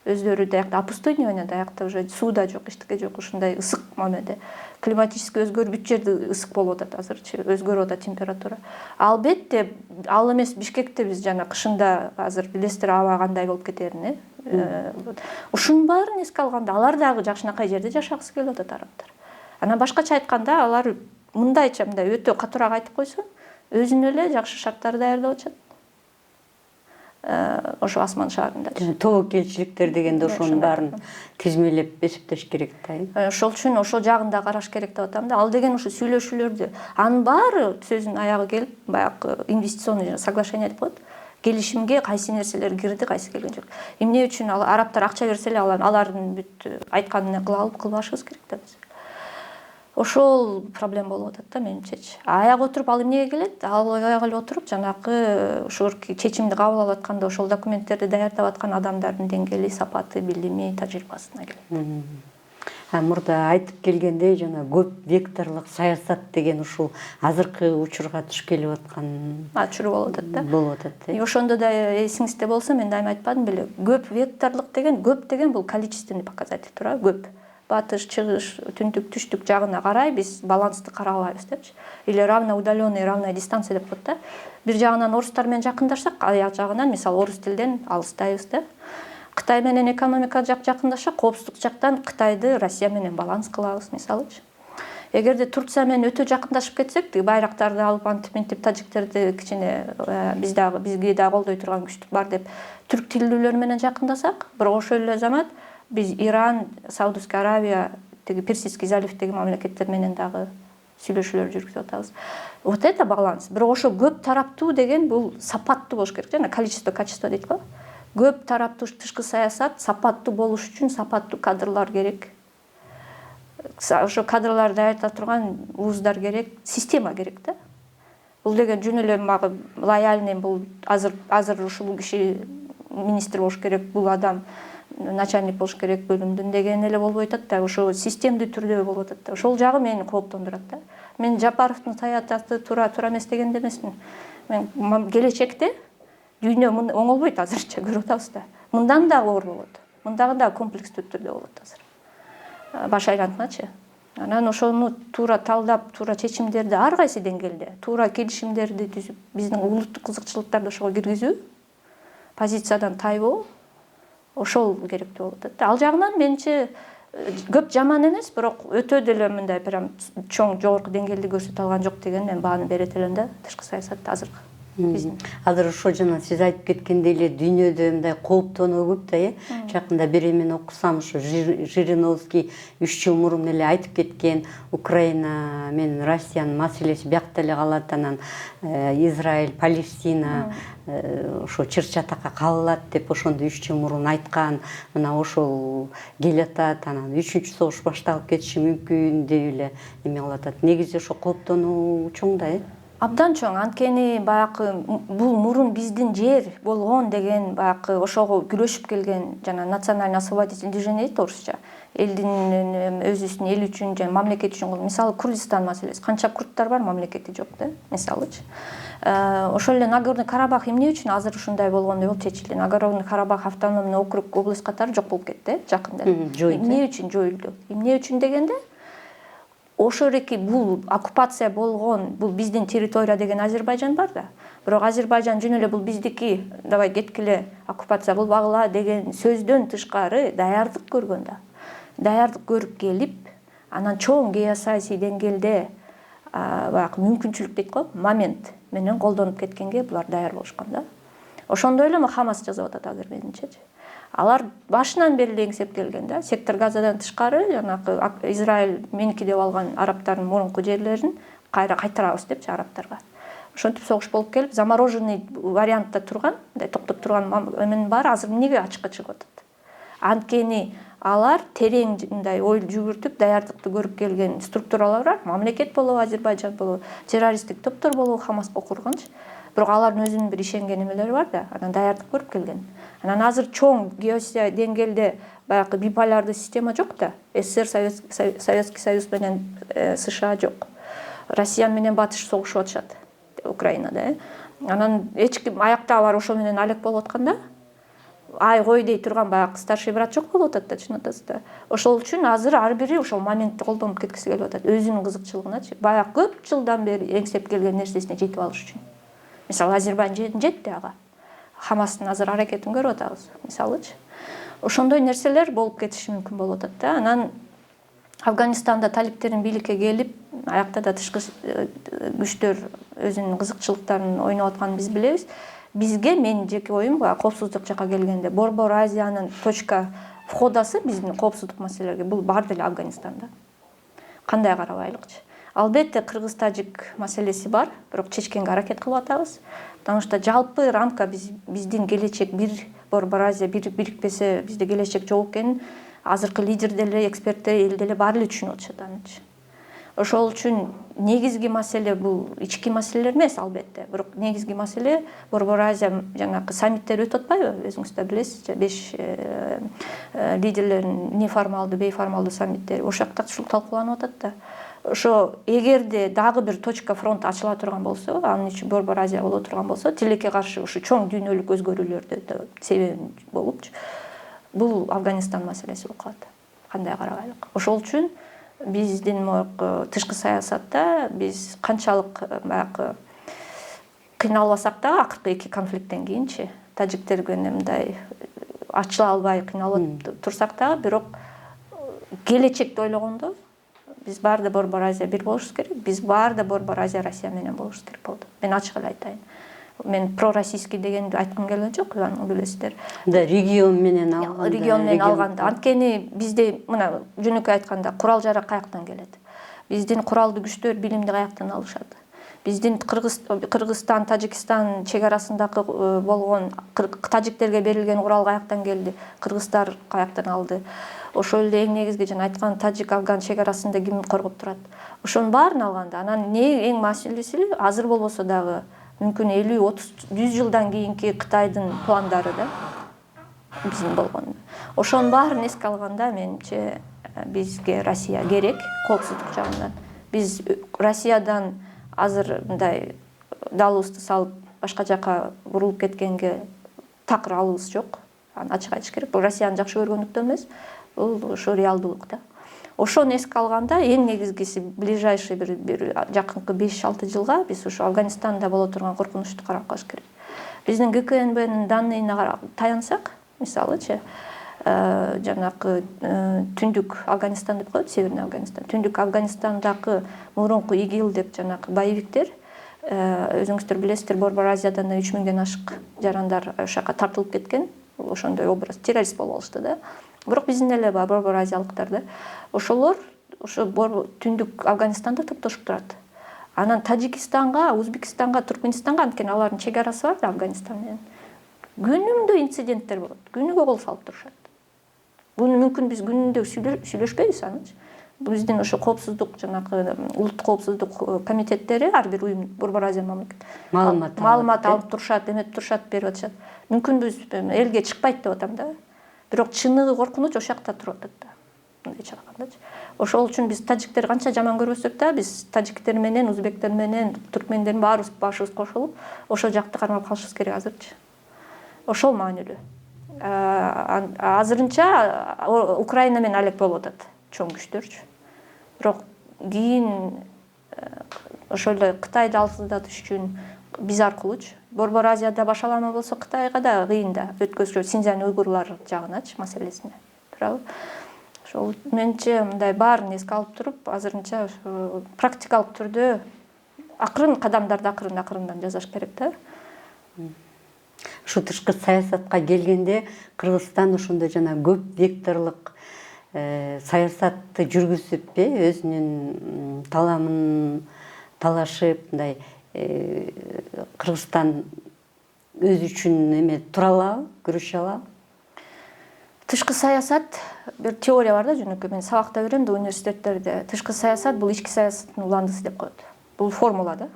өздөрү даякта опустойнивание ойнойт, аякта уже суу да жок, эчтеке жок, ушундай ысык мамеде. Климатический өзгөрүп бүт жерде ысык болуп атат азырчы, өзгөрүп атат температура. Албетте, ал эмес Бишкекте биз жана кышында азыр билесиздер аба кандай болуп кетерин, ушунун баарын эске алганда алар дагы жакшынакай жерде жашагысы келип атат арабтар. Анан башкача айтканда алар мындайча мындай өтө катуураак айтып койсо, өзүнө эле жакшы шарттар даярдап атышат. Ошо Асман шаарында. Тобокелчиликтер дегенде ошонун баарын тизмелеп эсептеш керек да. Ошол үчүн ошол жагын да караш керек деп атам да. Ал деген ушу сүйлөшүүлөрдү, анын баары сөзүнүн аягы келип, баягы инвестиционный соглашение деп коет. Келишимге кайсы нерселер кирди, кайсы келген жок. Эмне үчүн арабтар акча берсе эле алардын бүт айтканын кылбашыбыз керек да биз. Ошол проблема болуп атат да менимчечи. Аяк отуруп ал эмнеге келет? Ал аяк эле отуруп жанакы ошол чечимди кабыл алып атканда ошол документтерди даярдап аткан адамдардын деңгээли, сапаты, билими, тажрыйбасына келет. Мурда айтып келгендей, жана көп векторлук саясат деген ушул азыркы учурга туш келип аткан чуру болуп атат да. Болуп атат. Ошондо да эсиңизде болсо, мен дайыма айтпадым беле, көп векторлук деген, көп деген бул количественный показатель туура, көп. Батыш, чыгыш, түндүк, түштүк жагына карай биз балансты карабайбыз депчи. Или равноудаленный, равная дистанция деп коет да. Бир жагынан орустар менен жакындашсак, аяк жагынан мисалы орус тилден алыстайбыз да. Кытай менен экономика жакындашсак, коопсуздук жактан Кытайды Россия менен баланс кылабыз мисалычы. Эгерде Турция менен өтө жакындашып кетсек, байрактарды алып антип тажиктерди кичине бизге дагы колдой турган күчтүк бар деп түрк тилдүүлөр менен жакындасак, бирок ошол эле замат биз Иран, Саудовская Аравия, Персидский заливдеги мамлекеттер менен дагы сүйлөшүүлөр жүргүзүп атабыз. Вот это баланс. Бирок ошо көп тараптуу деген бул сапаттуу болуш керек жана количество, качество дейт го. Көп тараптуу тышкы саясат сапаттуу болуш үчүн сапаттуу кадрлар керек. Ошо кадрлар даярдап турган вуздар керек, система керек да. Бул деген жөн эле мага лояльный, бул азыр ушул киши министр болуш керек, бул адам начальник болуш керек бөлүмдүн деген эле болбой атат да, ошо системдүү түрдө болуп атат да. Ошол жагы мени кооптондурат да. Мен Жапаровдун саясаты туура эмес дегенде эмесмин. Мен келечекте дүйнө оңолбойт азырча көрүп атабыз да. Мындан да оор болот. Мындагы да комплекстүү түрдө болот азыр. Баш айлантмачы. Анан ошону туура талдап, туура чечимдерди ар кайсы деңгээлде, туура келишимдерди түзүп, биздин улуттук кызыкчылыктарды ошого киргизүү, позициядан тайбоо ошол керектүү болуп атат. Ал жагынан менимче көп жаман эмес, бирок өтө деле мындай прям чоң жогорку деңгээлде көрсөтө алган жок деген мен бааны берет элем да тышкы саясатта азыр. Азыр ошо жана сиз айтып кеткендей эле дүйнөдө мындай кооптонуу көп да, Жакында бир эмен окусам, ушу Жириновский 3 жыл мурун эле айтып кеткен Украина менен Россиянын маселеси биякта эле калат, анан Израиль, Палестина ошо чыр-чатакка калат деп ошондо 3 жыл мурун айткан. Мына ошол келатат, анан 3-чү согуш башталып кетиши мүмкүн деп эле эме кылып атат. Негизи ошо кооптонуу чоң да, Абдан чоң. Анткени баягы бул мурун биздин жер болгон деген баягы ошого күрөшүп келген жана национальный освободительный движение дейт орусча. Элдин өзүнүн эл үчүн жана мамлекет үчүн, мисалы Курдистан маселеси. Канча курдтар бар, мамлекети жок да, мисалычы. Ошол эле Нагорный Карабах эмне үчүн азыр ушундай болгондой болуп чечилди. Нагорный Карабах автономный округ, область катары жок болуп кетти жакында. Эмне үчүн жоюлду? Эмне үчүн дегенде ошол эки бул оккупация болгон, бул биздин территория деген Азербайжан бар да. Бирок Азербайжан жөн эле бул биздики, давай кеткиле, оккупация кылбагыла деген сөздөн тышкары даярдык көргөн да. Даярдык көрүп келип, анан чоң геосаясий деңгээлде баягы мүмкүнчүлүк дейт го, момент менен колдонуп кеткенге булар даяр болушкан да. Ошондой эле Хамас жасап атат азыр менимчечи. Алар башынан бери эле эңсеп келген да. Сектор Газадан тышкары жанагы Израиль меники деп алган арабтардын мурунку жерлерин кайра кайтарабыз депчи арабтарга. Ошентип согуш болуп келип, замороженный вариантта турган, мындай токтоп турган эменин баары азыр эмнеге ачыкка чыгып атат? Анткени алар терең мындай ой жүгүртүп, даярдыкты көрүп келген структуралар бар. Мамлекет болобу, Азербайжан болобу, террористтик топтор болобу, Хамаска курганчы. Бирок алардын өзүнүн бир ишенген эмелери бар да, анан даярдык көрүп келген. Анан азыр чоң геосаясий деңгээлде баягы биполярдуу система жок да. СССР, Советский Союз менен США жок. Россия менен батыш согушуп атышат Украинада. Анан эч ким аякта алар ошол менен алек болуп атканда, ай кой дей турган баягы старший брат жок болуп атат да, чын атасызда. Ошол үчүн азыр ар бири ошол моментти колдонуп кеткиси келип атат. Өзүнүн кызыкчылыгыначы. Баягы көп жылдан бери эңсеп келген нерсесине жетип алыш үчүн. Мисалы Азербайжан жетти ага. Хамастын азыр аракетин көрүп атабыз, мисалычы. Ошондой нерселер болуп кетиши мүмкүн болуп атат да. Анан Афганистанда талиптердин бийликке келип, аякта да тышкы күчтөр өзүнүн кызыкчылыктарын ойноп атканын биз билебиз. Бизге, менин жеке оюм, коопсуздук жака келгенде, Борбор Азиянын точка входасы биздин коопсуздук маселелерге бул бар деле Афганистанда. Кандай карабайлыкчы? Албетте кыргыз-тажик маселеси бар, бирок чечкенге аракет кылып атабыз. Потому что жалпы рамка биздин келечек бир Борбор Азия бирикпесе бизде келечек жок экенин азыркы лидер деле, эксперттер эл деле баары эле түшүнүп атышат анычы. Ошол үчүн негизги маселе бул ички маселелер эмес албетте, бирок негизги маселе Борбор Азия жанагы саммиттер өтүп атпайбы? Өзүңүз да билесиз, 5 лидерлердин неформалдуу, бейформалдуу саммиттери ошол жакта ушул талкууланып атат да. Ошо эгерде дагы бир точка фронт ачыла турган болсо, анын ичи Борбор Азия боло турган болсо, тилекке каршы ушу чоң дүйнөлүк өзгөрүүлөрдө себеби болупчу, бул Афганистан маселеси болуп калат. Кандай карабайлык? Ошол үчүн биздин тышкы саясатта биз канчалык баягы кыйналбасак да, акыркы эки конфликттен кийинчи тажиктерге мындай ачыла албай кыйналып турсак да, бирок келечекти ойлогондо биз баарда Борбор Азия бир болушубуз керек. Биз баарда Борбор Азия Россия менен болушубуз керек болду. Мен ачык эле айтайын. Мен пророссийский дегенди айткым келген жок, аны билесиздер. Да, регион менен алганда. Регион менен алганда. Анткени бизде мына жөнөкөй айтканда курал жарак каяктан келет? Биздин куралдуу күчтөр билимди каяктан алышат? Биздин Кыргызстан, Тажикстан чек арасындагы болгон тажиктерге берилген курал каяктан келди? Кыргыздар каяктан алды? Ошол эле эң негизги жана айткан тажик-афган чек арасында ким коргоп турат? Ошонун баарын алганда, анан эң маселеси азыр болбосо дагы мүмкүн 50-30-100 жылдан кийинки Кытайдын пландары да биздин болгон. Ошонун баарын эске алганда менимче бизге Россия керек коопсуздук жагынан. Биз Россиядан азыр мындай далыбызды салып башка жака бурулуп кеткенге такыр алыбыз жок. Аны ачык айтыш керек. Бул Россияны жакшы көргөндүктөн эмес, бул ошо реалдуулук да. Ошону эске алганда эң негизгиси ближайший бир жакынкы 5-6 жылга биз ушу Афганистанда боло турган коркунучту карап калыш керек. биздин ГКНБнин данныйына таянсак, мисалычы, жанакы түндүк Афганистан деп коет, Северный Афганистан. Түндүк Афганистандагы мурунку ИГИЛ деп жанакы боевиктер, өзүңүздөр билесиздер, Борбор Азиядан 3000ден ашык жарандар ошол жака тартылып кеткен. Ошондой образ террорист болуп алышты да. Бирок биздин эле Борбор Азиялыктар да. Ошолор ошо түндүк Афганистанда топтошуп турат. Анан Тажикистанга, Өзбекстанга, Туркменистанга, анткени алардын чек арасы бар да Афганистан менен. Күнүмдө инциденттер болот. Күнүгө кол салып турушат. Буну мүмкүн биз күнүндө сүйлөшпөйбүз анычы. Биздин ошо коопсуздук жанагы улуттук коопсуздук комитеттери ар бир уюм Борбор Азия мамлекет маалымат алып турушат, эметип турушат, берип атышат. Мүмкүн биз элге чыкпайт деп атам да. Бирок чыныгы коркунуч ошол жакта туруп атат да. Мындайча айткандачы. Ошол үчүн биз тажиктер канча жаман көрбөсөк да, биз тажиктер менен, узбектер менен, туркмендер баарыбыз башыбыз кошулуп, ошол жакты кармап калышыбыз керек азырчы. Ошол маанилүү. Азырынча Украина менен алек болуп атат, чоң күчтөрчү. Бирок кийин ошол эле Кытайды алсыздатыш үчүн биз аркылуучу Борбор Азияда башалама болсо Кытайга да кыйын да өткөзүлөт, Синьцзянь уйгурлар жагыначы маселесине. Туурабы? Ошол менче мындай баарын эске алып туруп, азырынча практикалык түрдө акырын кадамдарды акырындан жасаш керек да. Ушу тышкы саясатка келгенде Кыргызстан ошондой жана көп векторлук саясатты жүргүзүп, өзүнүн таламын талашып, мындай Кыргызстан өзү үчүн эме тура алабы, күрөшө алабы? Тышкы саясат бир теория бар да, жөнөкөй мен сабакта берем да университеттерде. Тышкы саясат бул ички саясаттын уландысы деп коет. Бул формула да.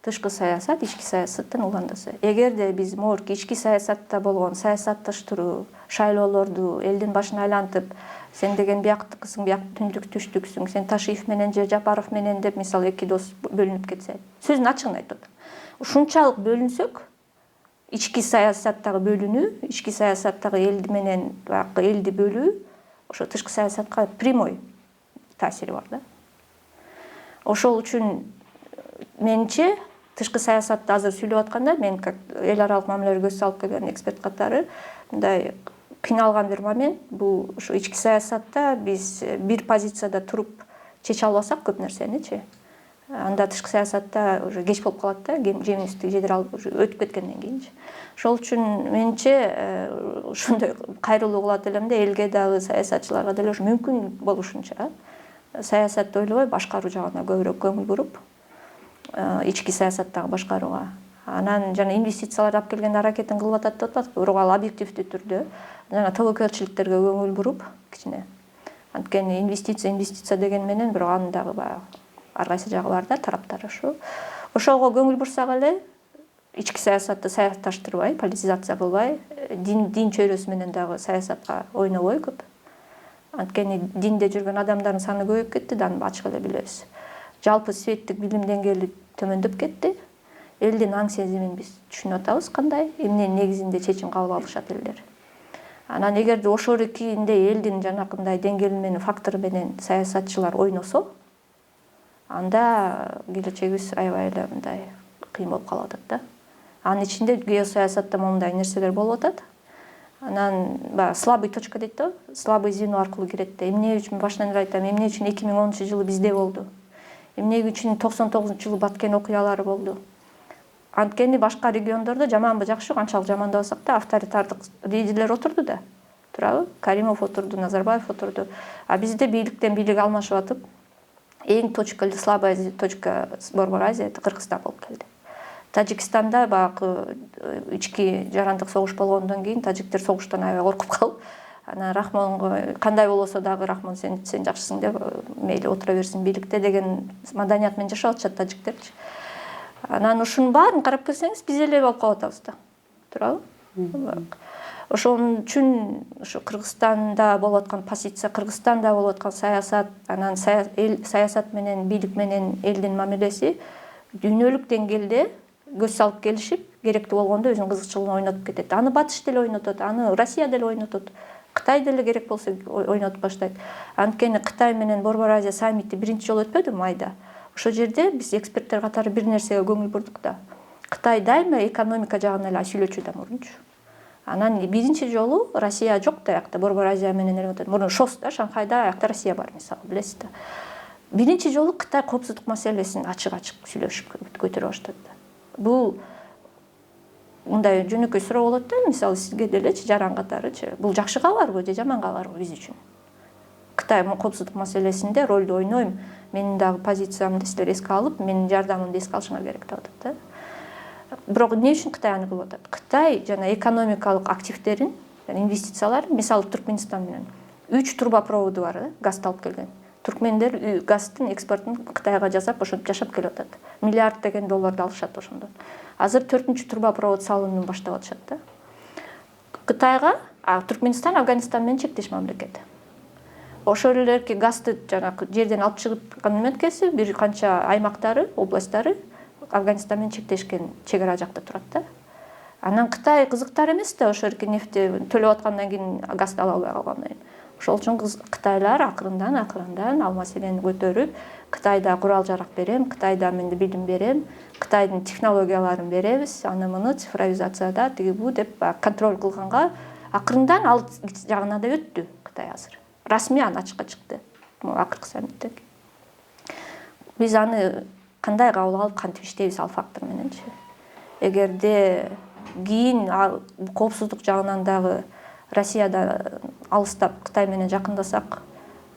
Тышкы саясат ички саясаттын уландысы. Эгерде биз могорку ички саясатта болгон саясатташтыруу, шайлоолорду элдин башына айлантып, сен деген бияктыкысың, биякты түндүк түштүксүң, сен Ташиев менен же Жапаров менен деп мисалы эки дос бөлүнүп кетсе, сөздүн ачыгын айтып атам. Ушунчалык бөлүнсөк, ички саясаттагы бөлүнүү, ички саясаттагы элди менен баягы элди бөлүү, ошо тышкы саясатка прямой таасири бар да. Ошол үчүн менче тышкы саясатты азыр сүйлөп атканда, мен как эл аралык мамилелерге көз салып келген эксперт катары мындай кыйналган бир момент, бул ушу ички саясатта биз бир позицияда туруп чече албасак көп нерсеничи, анда тышкы саясатта уже кеч болуп калат да, жеңилиштик жедер алып өтүп кеткенден кийинчи. Ошол үчүн менче ушундай кайрылуу кылат элем да, элге дагы саясатчыларга деле ушу мүмкүн болушунча саясатты ойлобой башкаруу жагына көбүрөөк көңүл буруп, ички саясаттагы башкарууга. Анан жана инвестицияларды алып келгенде аракетин кылып атат деп атат, бирок ал объективдүү түрдө жана тобокелчиликтерге көңүл буруп кичине. Анткени инвестиция деген менен бирок анын дагы баягы ар кайсы жагы бар да, тараптары ушу. Ошого көңүл бурсак эле ички саясатты саясатташтырбай, политизация кылбай, дин чөйрөсү менен дагы саясатка ойнобой көп. Анткени динде жүргөн адамдардын саны көбөйүп кетти да, аны ачык эле билебиз. Жалпы светтик билим деңгээли төмөндөп кетти. Элдин аң сезимин биз түшүнүп атабыз кандай, эмненин негизинде чечим кабыл алышат элдер. Анан эгерде ошол экинде элдин жанакындай деңгээли менен фактору менен саясатчылар ойносо, анда келечегибиз аябай эле мындай кыйын болуп калып атат да. Анын ичинде геосаясатта моундай нерселер болуп атат. Анан слабый точка дейт да, слабый звено аркылуу кирет да. Эмне үчүн башынан эле айтам, эмне үчүн 2010-жылы бизде болду? Эмне үчүн 99-жылы Баткен окуялары болду? Анткени башка региондордо жаманбы жакшы, канчалык жамандабасак да авторитардык лидерлер отурду да. Туурабы? Каримов отурду, Назарбаев отурду. А бизде бийликтен бийлик алмашып атып, эң слабая точка Борбор Азия — Кыргызстан болуп келди. Тажикстанда баягы ички жарандык согуш болгондон кийин тажиктер согуштан аябай коркуп калып, анан Рахмонго кандай болосо дагы Рахмон сен жакшысың деп мейли отура берсин бийликте деген маданият менен жашап атышат тажиктерчи. Анан ушунун баарын карап келсеңиз, биз эле болуп калып атабыз да. Туурабы? Ошон үчүн ушу Кыргызстанда болуп аткан позиция, Кыргызстанда болуп аткан саясат, анан саясат менен бийлик менен элдин мамилеси дүйнөлүк деңгээлде көз салып келишип, керектүү болгондо өзүнүн кызыкчылыгын ойнотуп кетет. Аны Батыш деле ойнотот, аны Россия деле ойнотот, Кытай деле керек болсо ойнотуп баштайт. Анткени Кытай менен Борбор Азия саммити биринчи жолу өтпөдү майда. Ошол жерде биз эксперттер катары бир нерсеге көңүл бурдук да. Кытай дайыма экономика жагынан эле сүйлөчү да мурунчу. Анан биринчи жолу Россия жок да аякта, Борбор Азия менен эле мурун ШОС да, Шанхайда аякта Россия бар мисалы, билесиз да. Биринчи жолу Кытай коопсуздук маселесин ачык сүйлөшүп көтөрө баштады. Бул мындай жөнөкөй суроо болот да, мисалы сизге делечи, Жаран катарычы. Бул жакшы кабарбы же жаман кабарбы биз үчүн? Кытай коопсуздук маселесинде ролду ойнойм, менин дагы позициямды силер эске алып, менин жардамымды эске алышыңар керек деп атат да. Бирок эмне үчүн Кытай аны кылып атат? Кытай жана экономикалык активдерин, инвестицияларын, мисалы Түркмөнстан менен 3 трубопроводу бар, газды алып келген. Түркмендер газдын экспортун Кытайга жасап, ошентип жашап келип атат. Миллиарддеген долларды алышат ошондон. Азыр 4-чү трубопровод салууну баштап атышат да. Кытайга Түркмөнстан Афганистан менен чектеш мамлекет. Ошол эле газды жанагы жерден алып чыгып эметкеси бир канча аймактары, областтары Афганистан менен чектешкен чегара жакта турат да. Анан Кытай кызыктар эмес да, ошол нефти төлөп аткандан кийин газды ала албай калгандан кийин. Ошол үчүн Кытайлар акырындан ал маселени көтөрүп, Кытайда курал жарак берем, Кытайда мен билим берем, Кытайдын технологияларын беребиз, аны муну цифровизацияда тиги бу деп контроль кылганга акырындан ал жагына да өттү Кытай азыр. Расмий аны ачыкка чыкты. Акыркы саммитте. Биз аны кандай кабыл алып, кантип иштейбиз ал фактор мененчи. Эгерде кийин коопсуздук жагынан дагы Россияда алыстап Кытай менен жакындасак,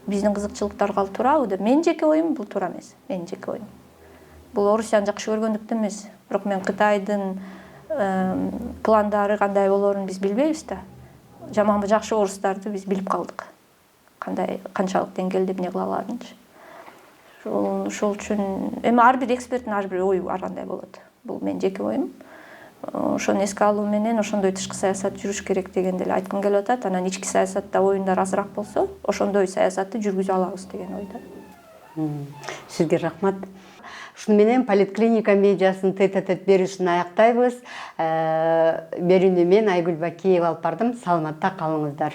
биздин кызыкчылыктарга ал туурабы деп менин жеке оюм, бул туура эмес. Менин жеке оюм. Бул Орусияны жакшы көргөндүктөн эмес. Бирок мен Кытайдын пландары кандай болоорун биз билбейбиз да. Жаманбы жакшы орустарды биз билип калдык. Канчалык деңгээлде эмне кыла аларынчы. Ошол үчүн эми ар бир эксперттин ар бир ою ар кандай болот. Бул менин жеке оюм. Ошону эске алуу менен ошондой тышкы саясат жүрүш керек дегенди эле айткым келип атат. Анан ички саясатта оюндар азыраак болсо, ошондой саясатты жүргүзө алабыз деген ойдо. Сизге рахмат. Ушуну менен Политклиника медиасын тет-а-тет берүүсүн аяктайбыз. Берүүнү мен Айгүл Бакиева алып бардым. Саламатта калыңыздар.